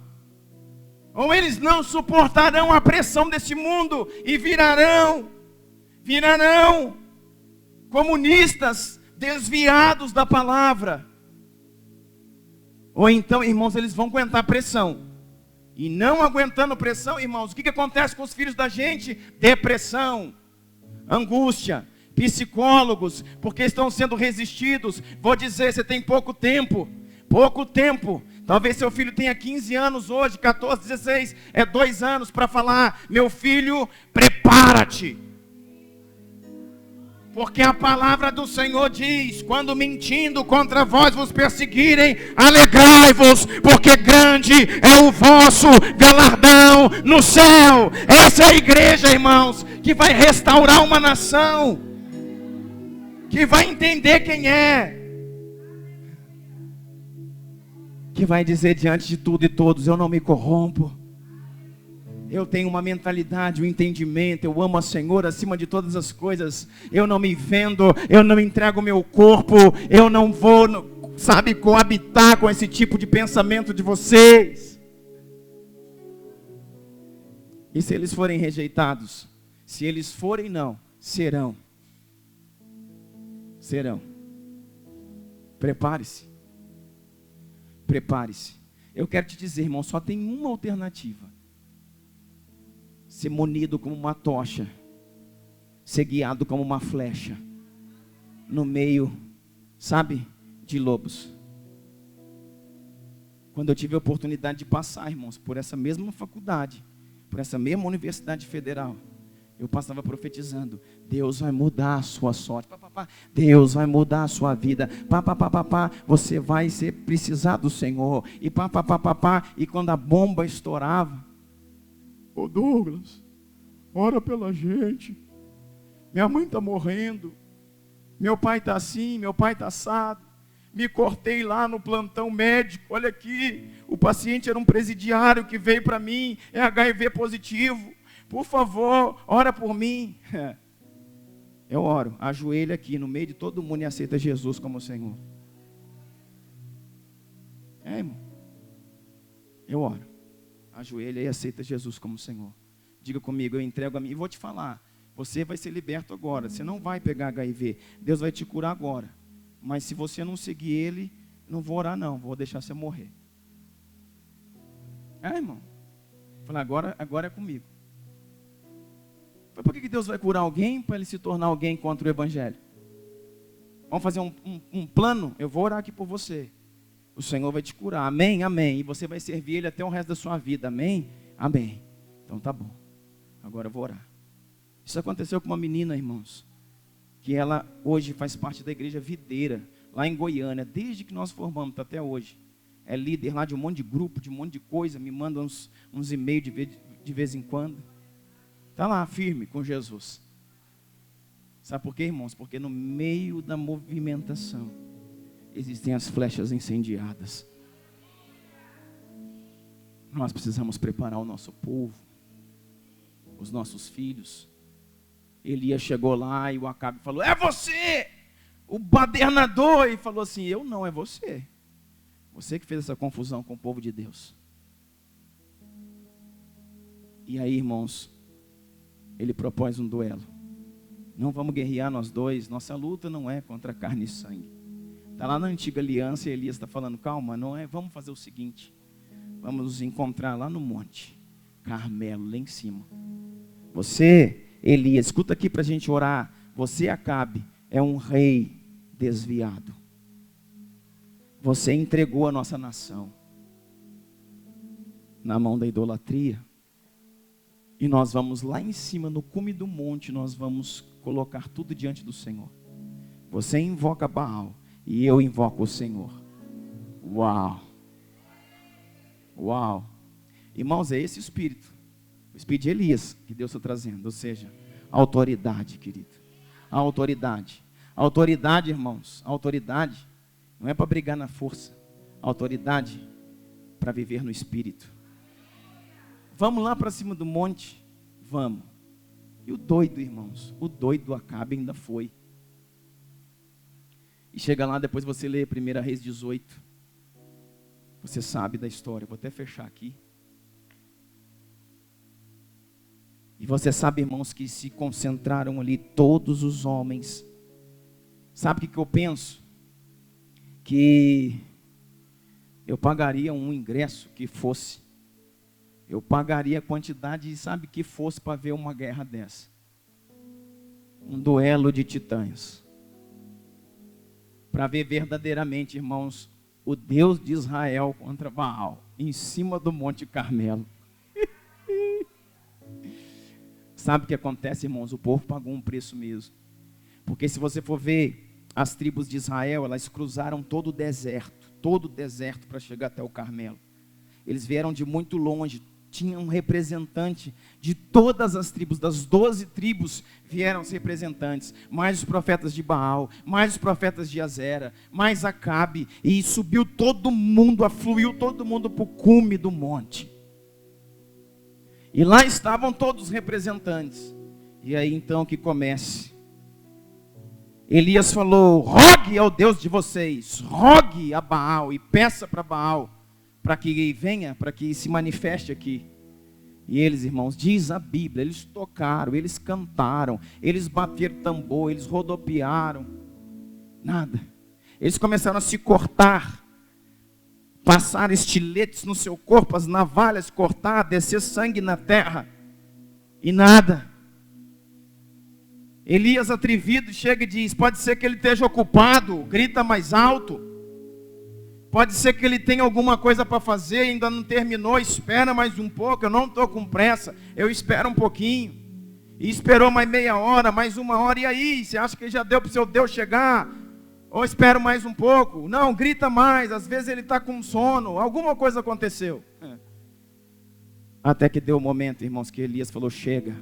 ou eles não suportarão a pressão desse mundo e virarão comunistas desviados da palavra. Ou então, irmãos, eles vão aguentar pressão. E não aguentando pressão, irmãos, o que acontece com os filhos da gente? Depressão, angústia, psicólogos, porque estão sendo resistidos. Vou dizer, você tem pouco tempo. Talvez seu filho tenha 15 anos hoje, 14, 16, 2 anos para falar: meu filho, prepara-te. Porque a palavra do Senhor diz: quando mentindo contra vós vos perseguirem, alegrai-vos, porque grande é o vosso galardão no céu. Essa é a igreja, irmãos, que vai restaurar uma nação, que vai entender quem é, que vai dizer diante de tudo e todos: eu não me corrompo. Eu tenho uma mentalidade, um entendimento. Eu amo a Senhor acima de todas as coisas. Eu não me vendo, eu não entrego o meu corpo. Eu não vou, coabitar com esse tipo de pensamento de vocês. E se eles forem rejeitados? Se eles forem, não, serão. Prepare-se. Eu quero te dizer, irmão, só tem uma alternativa: ser munido como uma tocha, ser guiado como uma flecha, no meio, de lobos. Quando eu tive a oportunidade de passar, irmãos, por essa mesma faculdade, por essa mesma universidade federal, eu passava profetizando: Deus vai mudar a sua sorte, Deus vai mudar a sua vida, você vai precisar do Senhor, e quando a bomba estourava: ô Douglas, ora pela gente, minha mãe está morrendo, meu pai está assim, meu pai está assado, me cortei lá no plantão médico, olha aqui, o paciente era um presidiário que veio para mim, é HIV positivo, por favor, ora por mim. Eu oro, ajoelho aqui no meio de todo mundo e aceita Jesus como Senhor. Irmão, eu oro, ajoelha e aceita Jesus como Senhor. Diga comigo: eu entrego a mim. E vou te falar, você vai ser liberto agora. Você não vai pegar HIV. Deus vai te curar agora. Mas se você não seguir Ele, não vou orar não, vou deixar você morrer. Irmão, falei: agora é comigo. Por que Deus vai curar alguém? Para ele se tornar alguém contra o Evangelho. Vamos fazer um plano? Eu vou orar aqui por você. O Senhor vai te curar, amém, amém. E você vai servir Ele até o resto da sua vida, amém, amém. Então tá bom, agora eu vou orar. Isso aconteceu com uma menina, irmãos, que ela hoje faz parte da igreja Videira, lá em Goiânia, desde que nós formamos até hoje. É líder lá de um monte de grupo, de um monte de coisa, me manda uns e-mails de vez em quando. Está lá, firme com Jesus. Sabe por quê, irmãos? Porque no meio da movimentação existem as flechas incendiadas. Nós precisamos preparar o nosso povo, os nossos filhos. Elias chegou lá e o Acabe falou: é você, o badernador. E falou assim: eu não, é você. Você que fez essa confusão com o povo de Deus. E aí, irmãos, ele propôs um duelo. Não vamos guerrear nós dois, nossa luta não é contra carne e sangue. Está lá na antiga aliança e Elias está falando: calma, não é, vamos fazer o seguinte. Vamos nos encontrar lá no monte Carmelo, lá em cima. Você, Elias, escuta aqui para a gente orar. Você, Acabe, é um rei desviado. Você entregou a nossa nação na mão da idolatria. E nós vamos lá em cima, no cume do monte, nós vamos colocar tudo diante do Senhor. Você invoca Baal e eu invoco o Senhor. Uau! Uau! Irmãos, é esse o espírito de Elias que Deus está trazendo. Ou seja, autoridade, querido. A autoridade. A autoridade, irmãos, a autoridade não é para brigar na força. A autoridade para viver no espírito. Vamos lá para cima do monte? Vamos. E o doido, irmãos, o doido Acabe ainda foi. E chega lá, depois você lê 1 Reis 18. Você sabe da história, vou até fechar aqui. E você sabe, irmãos, que se concentraram ali todos os homens. Sabe o que eu penso? Que eu pagaria um ingresso que fosse. Eu pagaria a quantidade, sabe, que fosse para ver uma guerra dessa. Um duelo de titãs. Para ver verdadeiramente, irmãos, o Deus de Israel contra Baal, em cima do Monte Carmelo. Sabe o que acontece, irmãos? O povo pagou um preço mesmo. Porque se você for ver as tribos de Israel, elas cruzaram todo o deserto para chegar até o Carmelo. Eles vieram de muito longe. Tinha um representante de todas as tribos, das 12 tribos vieram os representantes, mais os profetas de Baal, mais os profetas de Azera, mais Acabe, e subiu todo mundo, afluiu todo mundo para o cume do monte. E lá estavam todos os representantes. E aí então que comece. Elias falou: rogue ao Deus de vocês, rogue a Baal e peça para Baal, para que venha, para que se manifeste aqui. E eles, irmãos, diz a Bíblia, eles tocaram, eles cantaram, eles bateram tambor, eles rodopiaram. Nada. Eles começaram a se cortar, passar estiletes no seu corpo, as navalhas cortar, descer sangue na terra. E nada. Elias, atrevido, chega e diz: pode ser que ele esteja ocupado, grita mais alto. Pode ser que ele tenha alguma coisa para fazer, ainda não terminou, espera mais um pouco, eu não estou com pressa, eu espero um pouquinho. E esperou mais meia hora, mais uma hora, e aí? Você acha que já deu para o seu Deus chegar? Ou espero mais um pouco? Não, grita mais, às vezes ele está com sono, alguma coisa aconteceu. Até que deu o momento, irmãos, que Elias falou: chega,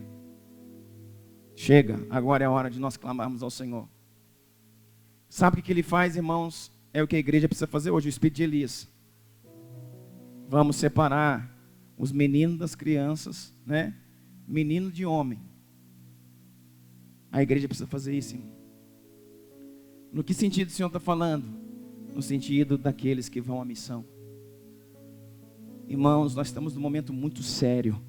agora é a hora de nós clamarmos ao Senhor. Sabe o que ele faz, irmãos? É o que a igreja precisa fazer hoje, o espírito de Elias. Vamos separar os meninos das crianças, né? Menino de homem. A igreja precisa fazer isso, irmão. No que sentido o Senhor está falando? No sentido daqueles que vão à missão. Irmãos, nós estamos num momento muito sério.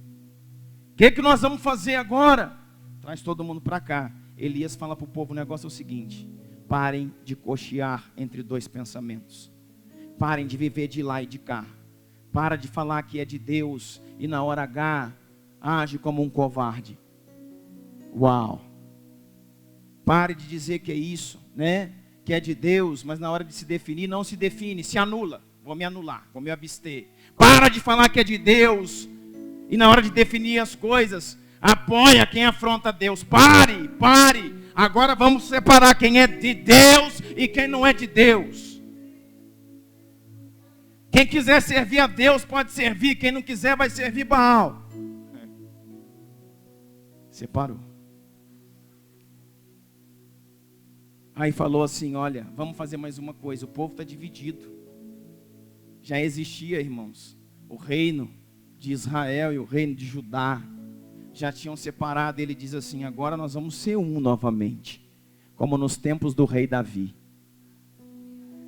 O que nós vamos fazer agora? Traz todo mundo para cá. Elias fala para o povo: o negócio é o seguinte: parem de cochear entre dois pensamentos. Parem de viver de lá e de cá. Para de falar que é de Deus e na hora H age como um covarde. Uau! Pare de dizer que é isso, né? Que é de Deus, mas na hora de se definir, não se define, se anula. Vou me anular, vou me abster. Para de falar que é de Deus e na hora de definir as coisas, apoia quem afronta Deus. Pare. Agora vamos separar quem é de Deus e quem não é de Deus. Quem quiser servir a Deus pode servir, quem não quiser vai servir Baal. Separou. Aí falou assim, olha, vamos fazer mais uma coisa, o povo está dividido. Já existia, irmãos, o reino de Israel e o reino de Judá. Já tinham separado, ele diz assim, agora nós vamos ser um novamente, como nos tempos do rei Davi.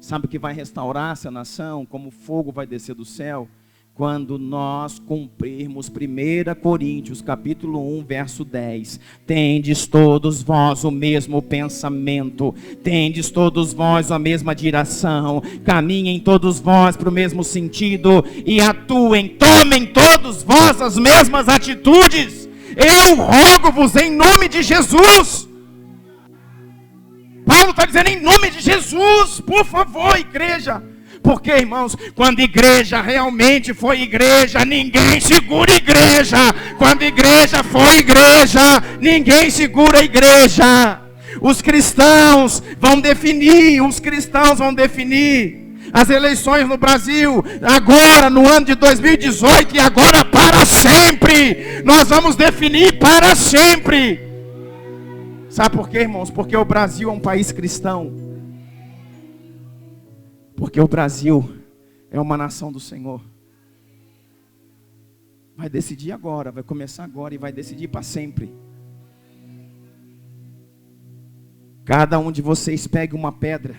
Sabe o que vai restaurar essa nação, como fogo vai descer do céu? Quando nós cumprirmos 1 Coríntios capítulo 1, verso 10. Tendes todos vós o mesmo pensamento, tendes todos vós a mesma direção, caminhem todos vós para o mesmo sentido e atuem, tomem todos vós as mesmas atitudes. Eu rogo-vos em nome de Jesus. Paulo está dizendo em nome de Jesus, por favor, igreja. Porque, irmãos, quando igreja realmente foi igreja, ninguém segura igreja. Quando igreja foi igreja, ninguém segura a igreja. Os cristãos vão definir as eleições no Brasil, agora no ano de 2018 e agora para sempre. Nós vamos definir para sempre. Sabe por quê, irmãos? Porque o Brasil é um país cristão. Porque o Brasil é uma nação do Senhor. Vai decidir agora, vai começar agora e vai decidir para sempre. Cada um de vocês pegue uma pedra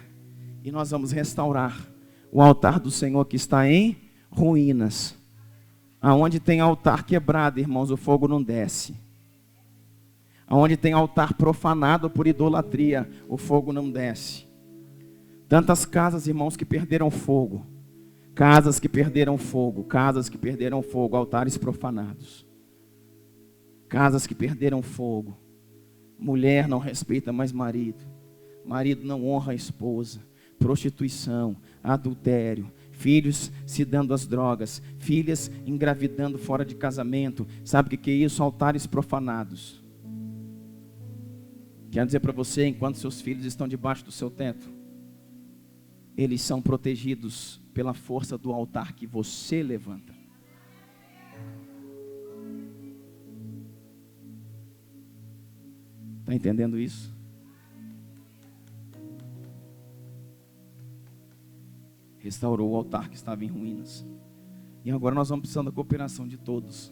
e nós vamos restaurar o altar do Senhor que está em ruínas. Aonde tem altar quebrado, irmãos, o fogo não desce. Aonde tem altar profanado por idolatria, o fogo não desce. Tantas casas, irmãos, que perderam fogo. Casas que perderam fogo. Casas que perderam fogo. Altares profanados. Casas que perderam fogo. Mulher não respeita mais marido. Marido não honra a esposa. Prostituição, adultério. Filhos se dando às drogas. Filhas engravidando fora de casamento. Sabe o que é isso? Altares profanados. Quero dizer para você, enquanto seus filhos estão debaixo do seu teto, eles são protegidos pela força do altar que você levanta. Está entendendo isso? Restaurou o altar que estava em ruínas. E agora nós vamos precisando da cooperação de todos.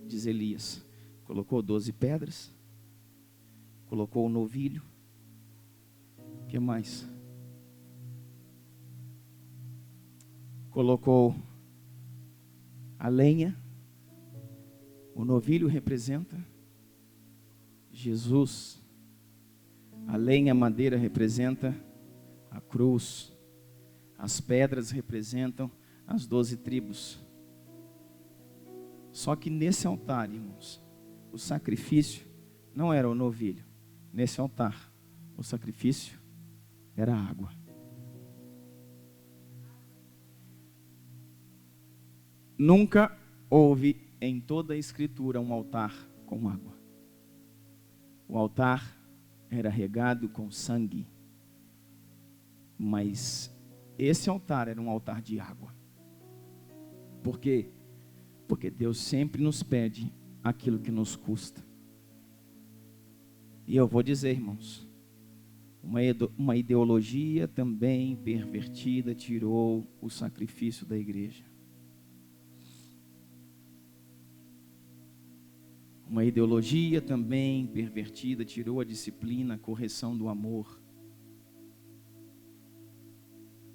Diz Elias. Colocou 12 pedras. Colocou o novilho. O que mais? Colocou a lenha. O novilho representa Jesus. A lenha, a madeira representa a cruz. As pedras representam as 12 tribos. Só que nesse altar, irmãos, o sacrifício não era o novilho. Nesse altar, o sacrifício era a água. Nunca houve em toda a Escritura um altar com água. O altar era regado com sangue. Mas esse altar era um altar de água. Por quê? Porque Deus sempre nos pede aquilo que nos custa. E eu vou dizer, irmãos, uma ideologia também pervertida tirou o sacrifício da igreja. Uma ideologia também pervertida tirou a disciplina, a correção do amor.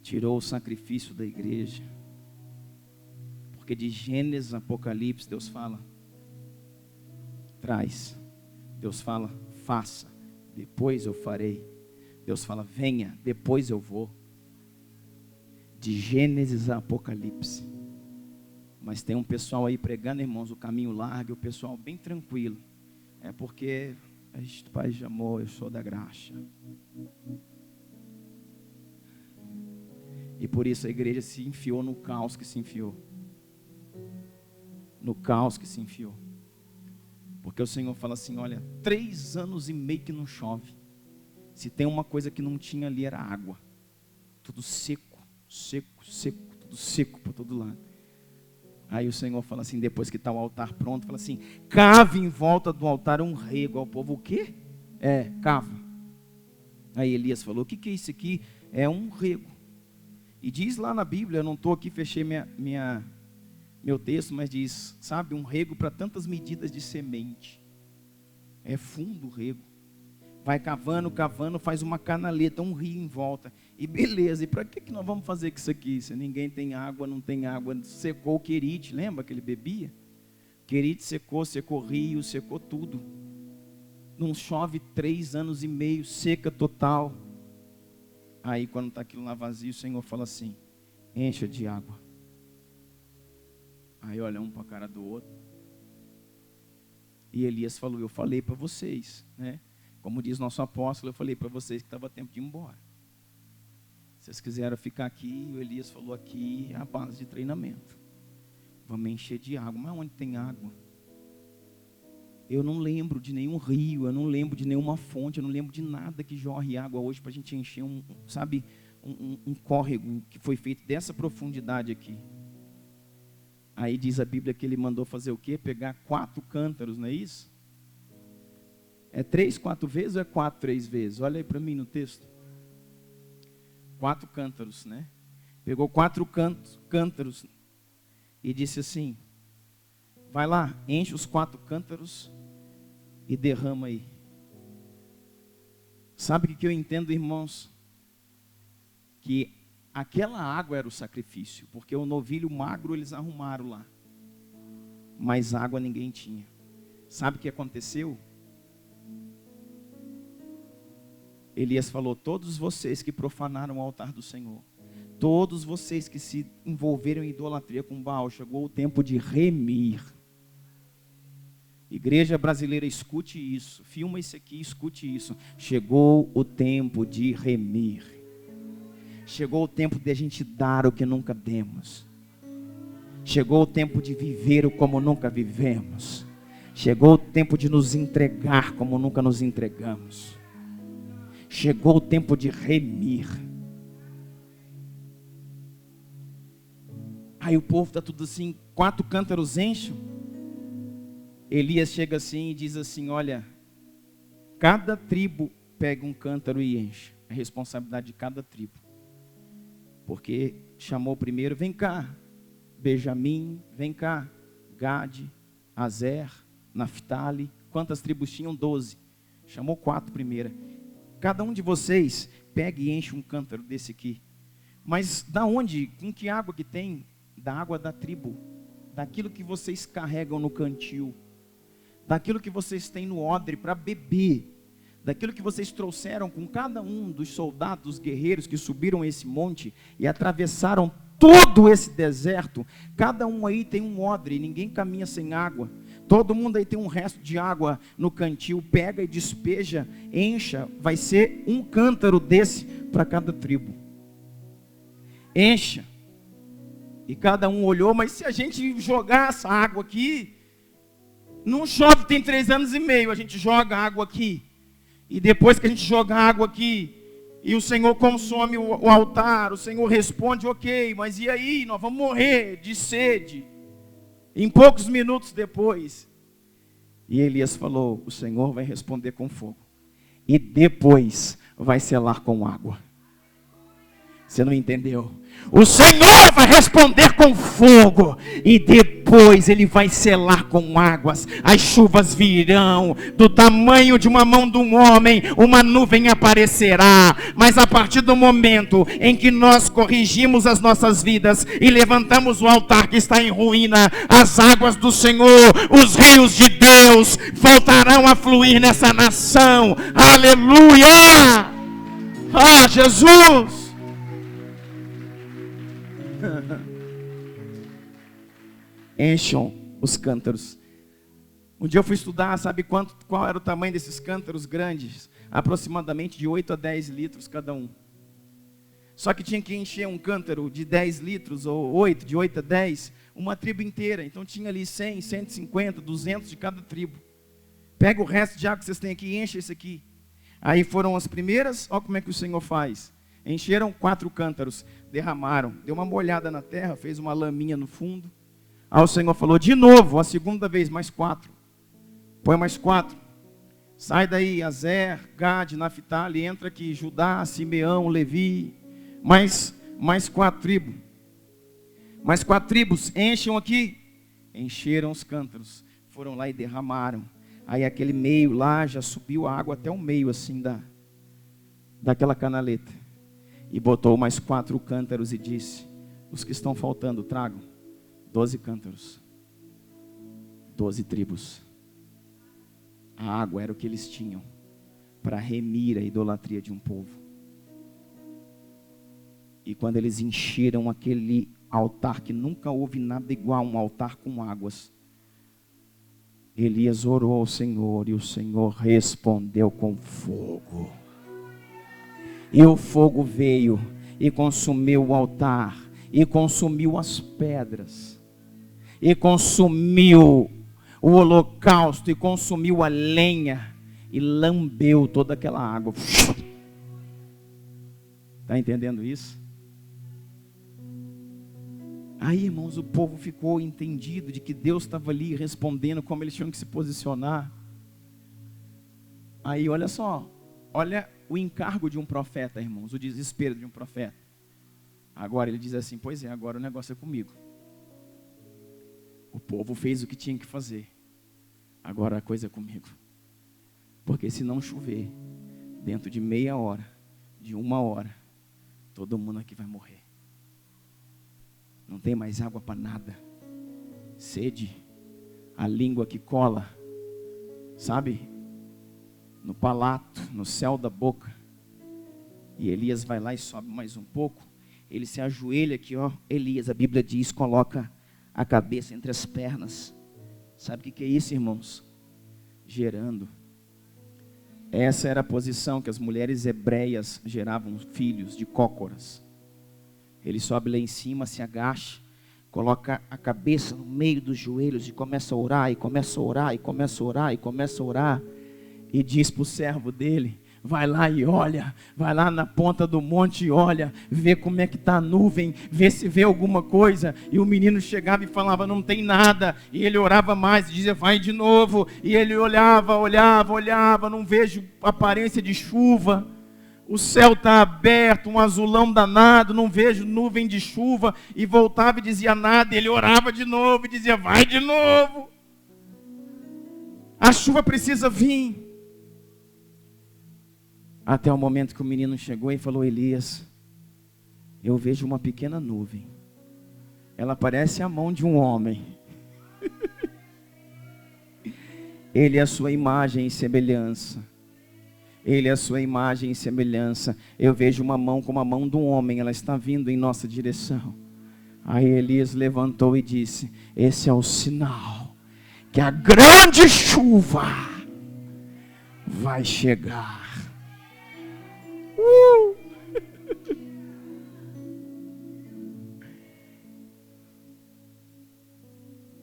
Tirou o sacrifício da igreja. Porque de Gênesis a Apocalipse Deus fala, traz. Deus fala, faça, depois eu farei. Deus fala, venha, depois eu vou. De Gênesis a Apocalipse. Mas tem um pessoal aí pregando, irmãos, o caminho largo, o pessoal bem tranquilo. É porque o Pai de amor, eu sou da graça. E por isso a igreja se enfiou no caos que se enfiou. No caos que se enfiou. Porque o Senhor fala assim, olha, 3 anos e meio que não chove. Se tem uma coisa que não tinha ali era água. Tudo seco, seco, seco, tudo seco por todo lado. Aí o Senhor fala assim, depois que está o altar pronto, fala assim, cave em volta do altar um rego ao povo. O quê? Cava. Aí Elias falou, o que é isso aqui? É um rego. E diz lá na Bíblia, eu não estou aqui, fechei meu texto, mas diz, sabe, um rego para tantas medidas de semente. É fundo o rego. Vai cavando, faz uma canaleta, um rio em volta. E beleza, e para que nós vamos fazer com isso aqui? Se ninguém tem água, não tem água. Secou o Querite, lembra que ele bebia? Querite secou rio, secou tudo. Não chove 3 anos e meio, seca total. Aí quando está aquilo lá vazio, o Senhor fala assim, encha de água. Aí olha um para a cara do outro. E Elias falou, eu falei para vocês, né? Como diz nosso apóstolo, eu falei para vocês que estava tempo de ir embora. Vocês quiseram ficar aqui, o Elias falou aqui, é a base de treinamento. Vamos encher de água. Mas onde tem água? Eu não lembro de nenhum rio, eu não lembro de nenhuma fonte, eu não lembro de nada que jorre água hoje para a gente encher um córrego que foi feito dessa profundidade aqui. Aí diz a Bíblia que ele mandou fazer o quê? Pegar 4 cântaros, não é isso? É 3, 4 vezes ou é 4, 3 vezes? Olha aí para mim no texto. 4 cântaros, né? Pegou 4 cântaros e disse assim, vai lá, enche os 4 cântaros e derrama aí. Sabe o que eu entendo, irmãos? Que aquela água era o sacrifício, porque o novilho magro eles arrumaram lá. Mas água ninguém tinha. Sabe o que aconteceu? Elias falou, todos vocês que profanaram o altar do Senhor, todos vocês que se envolveram em idolatria com Baal, chegou o tempo de remir. Igreja brasileira, escute isso, filma isso aqui, escute isso. Chegou o tempo de remir. Chegou o tempo de a gente dar o que nunca demos. Chegou o tempo de viver como nunca vivemos. Chegou o tempo de nos entregar como nunca nos entregamos. Chegou o tempo de remir. Aí o povo está tudo assim, 4 cântaros enchem. Elias chega assim e diz assim, olha, cada tribo pega um cântaro e enche. É responsabilidade de cada tribo. Porque chamou primeiro, vem cá, Benjamim, vem cá, Gade, Azer, Naftali. Quantas tribos tinham? 12. Chamou 4 primeiro. Cada um de vocês pega e enche um cântaro desse aqui. Mas da onde? Com que água que tem? Da água da tribo. Daquilo que vocês carregam no cantil. Daquilo que vocês têm no odre para beber. Daquilo que vocês trouxeram com cada um dos soldados, guerreiros que subiram esse monte e atravessaram todo esse deserto. Cada um aí tem um odre, ninguém caminha sem água. Todo mundo aí tem um resto de água no cantil, pega e despeja, encha, vai ser um cântaro desse para cada tribo. Encha. E cada um olhou, mas se a gente jogar essa água aqui, não chove tem 3 anos e meio, a gente joga água aqui. E depois que a gente joga água aqui, e o Senhor consome o altar, o Senhor responde, ok, mas e aí? Nós vamos morrer de sede. Em poucos minutos depois. E Elias falou, o Senhor vai responder com fogo. E depois vai selar com água. Você não entendeu? O Senhor vai responder com fogo. E depois Ele vai selar com águas. As chuvas virão. Do tamanho de uma mão de um homem, uma nuvem aparecerá. Mas a partir do momento em que nós corrigimos as nossas vidas e levantamos o altar que está em ruína, as águas do Senhor, os rios de Deus voltarão a fluir nessa nação. Aleluia! Ah, Jesus! Encham os cântaros. Um dia eu fui estudar, sabe qual era o tamanho desses cântaros grandes? Aproximadamente de 8 a 10 litros cada um. Só que tinha que encher um cântaro de 10 litros, ou 8, de 8 a 10, uma tribo inteira. Então tinha ali 100, 150, 200 de cada tribo. Pega o resto de água que vocês têm aqui e enche esse aqui. Aí foram as primeiras, olha como é que o Senhor faz. Encheram 4 cântaros, derramaram, deu uma molhada na terra, fez uma laminha no fundo. Aí o Senhor falou de novo, a segunda vez, mais 4. Põe mais 4. Sai daí, Azer, Gade, Naphtali, entra aqui, Judá, Simeão, Levi, mais 4 tribos. Mais 4 tribos, encham aqui. Encheram os cântaros, foram lá e derramaram. Aí aquele meio lá, já subiu a água até o meio assim daquela canaleta. E botou mais 4 cântaros e disse: os que estão faltando, tragam 12 cântaros, 12 tribos. A água era o que eles tinham para remir a idolatria de um povo. E quando eles encheram aquele altar, que nunca houve nada igual, um altar com águas, Elias orou ao Senhor e o Senhor respondeu com fogo. E o fogo veio e consumiu o altar, e consumiu as pedras, e consumiu o holocausto, e consumiu a lenha, e lambeu toda aquela água. Está entendendo isso? Aí, irmãos, o povo ficou entendido de que Deus estava ali respondendo como eles tinham que se posicionar. Aí, olha só, olha o encargo de um profeta, irmãos, o desespero de um profeta. Agora ele diz assim: pois é, agora o negócio é comigo. O povo fez o que tinha que fazer. Agora a coisa é comigo. Porque se não chover, dentro de meia hora, de 1 hora, todo mundo aqui vai morrer. Não tem mais água para nada. Sede, a língua que cola, sabe? No palato, no céu da boca. E Elias vai lá e sobe mais um pouco. Ele se ajoelha aqui, ó. Elias, a Bíblia diz, coloca a cabeça entre as pernas. Sabe o que é isso, irmãos? Gerando. Essa era a posição que as mulheres hebreias geravam filhos de cócoras. Ele sobe lá em cima, se agacha, coloca a cabeça no meio dos joelhos e começa a orar, e começa a orar, e começa a orar, e começa a orar. E diz para o servo dele: vai lá e olha, vai lá na ponta do monte e olha, vê como é que está a nuvem, vê se vê alguma coisa. E o menino chegava e falava: não tem nada. E ele orava mais e dizia: vai de novo. E ele olhava, não vejo aparência de chuva. O céu está aberto, um azulão danado, não vejo nuvem de chuva. E voltava e dizia nada, e ele orava de novo e dizia: vai de novo. A chuva precisa vir. Até o momento que o menino chegou e falou: Elias, eu vejo uma pequena nuvem. Ela parece a mão de um homem. Ele é a sua imagem e semelhança. Ele é a sua imagem e semelhança. Eu vejo uma mão como a mão de um homem. Ela está vindo em nossa direção. Aí Elias levantou e disse: esse é o sinal que a grande chuva vai chegar.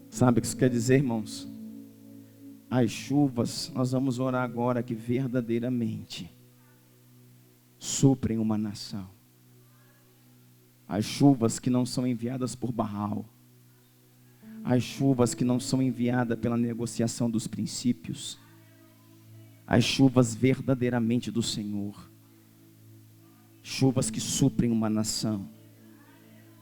Sabe o que isso quer dizer, irmãos? As chuvas, nós vamos orar agora, que verdadeiramente suprem uma nação. As chuvas que não são enviadas por Baal. As chuvas que não são enviadas pela negociação dos princípios. As chuvas verdadeiramente do Senhor. Chuvas que suprem uma nação.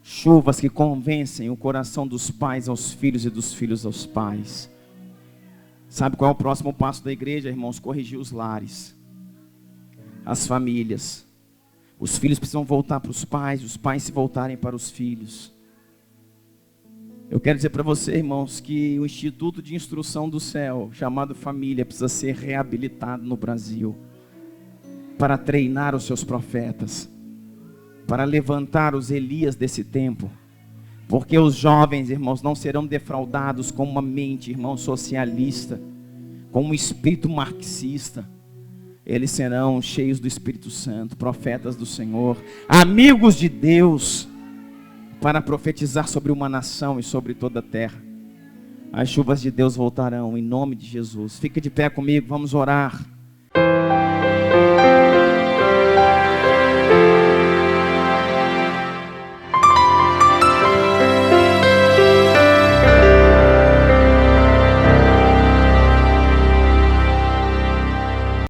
Chuvas que convencem o coração dos pais aos filhos e dos filhos aos pais. Sabe qual é o próximo passo da igreja, irmãos? Corrigir os lares, as famílias. Os filhos precisam voltar para os pais se voltarem para os filhos. Eu quero dizer para você, irmãos, que o Instituto de Instrução do Céu, chamado família, precisa ser reabilitado no Brasil, para treinar os seus profetas, para levantar os Elias desse tempo. Porque os jovens, irmãos, não serão defraudados com uma mente, irmão, socialista, com um espírito marxista. Eles serão cheios do Espírito Santo, profetas do Senhor, amigos de Deus, para profetizar sobre uma nação e sobre toda a terra. As chuvas de Deus voltarão em nome de Jesus. Fica de pé comigo, vamos orar.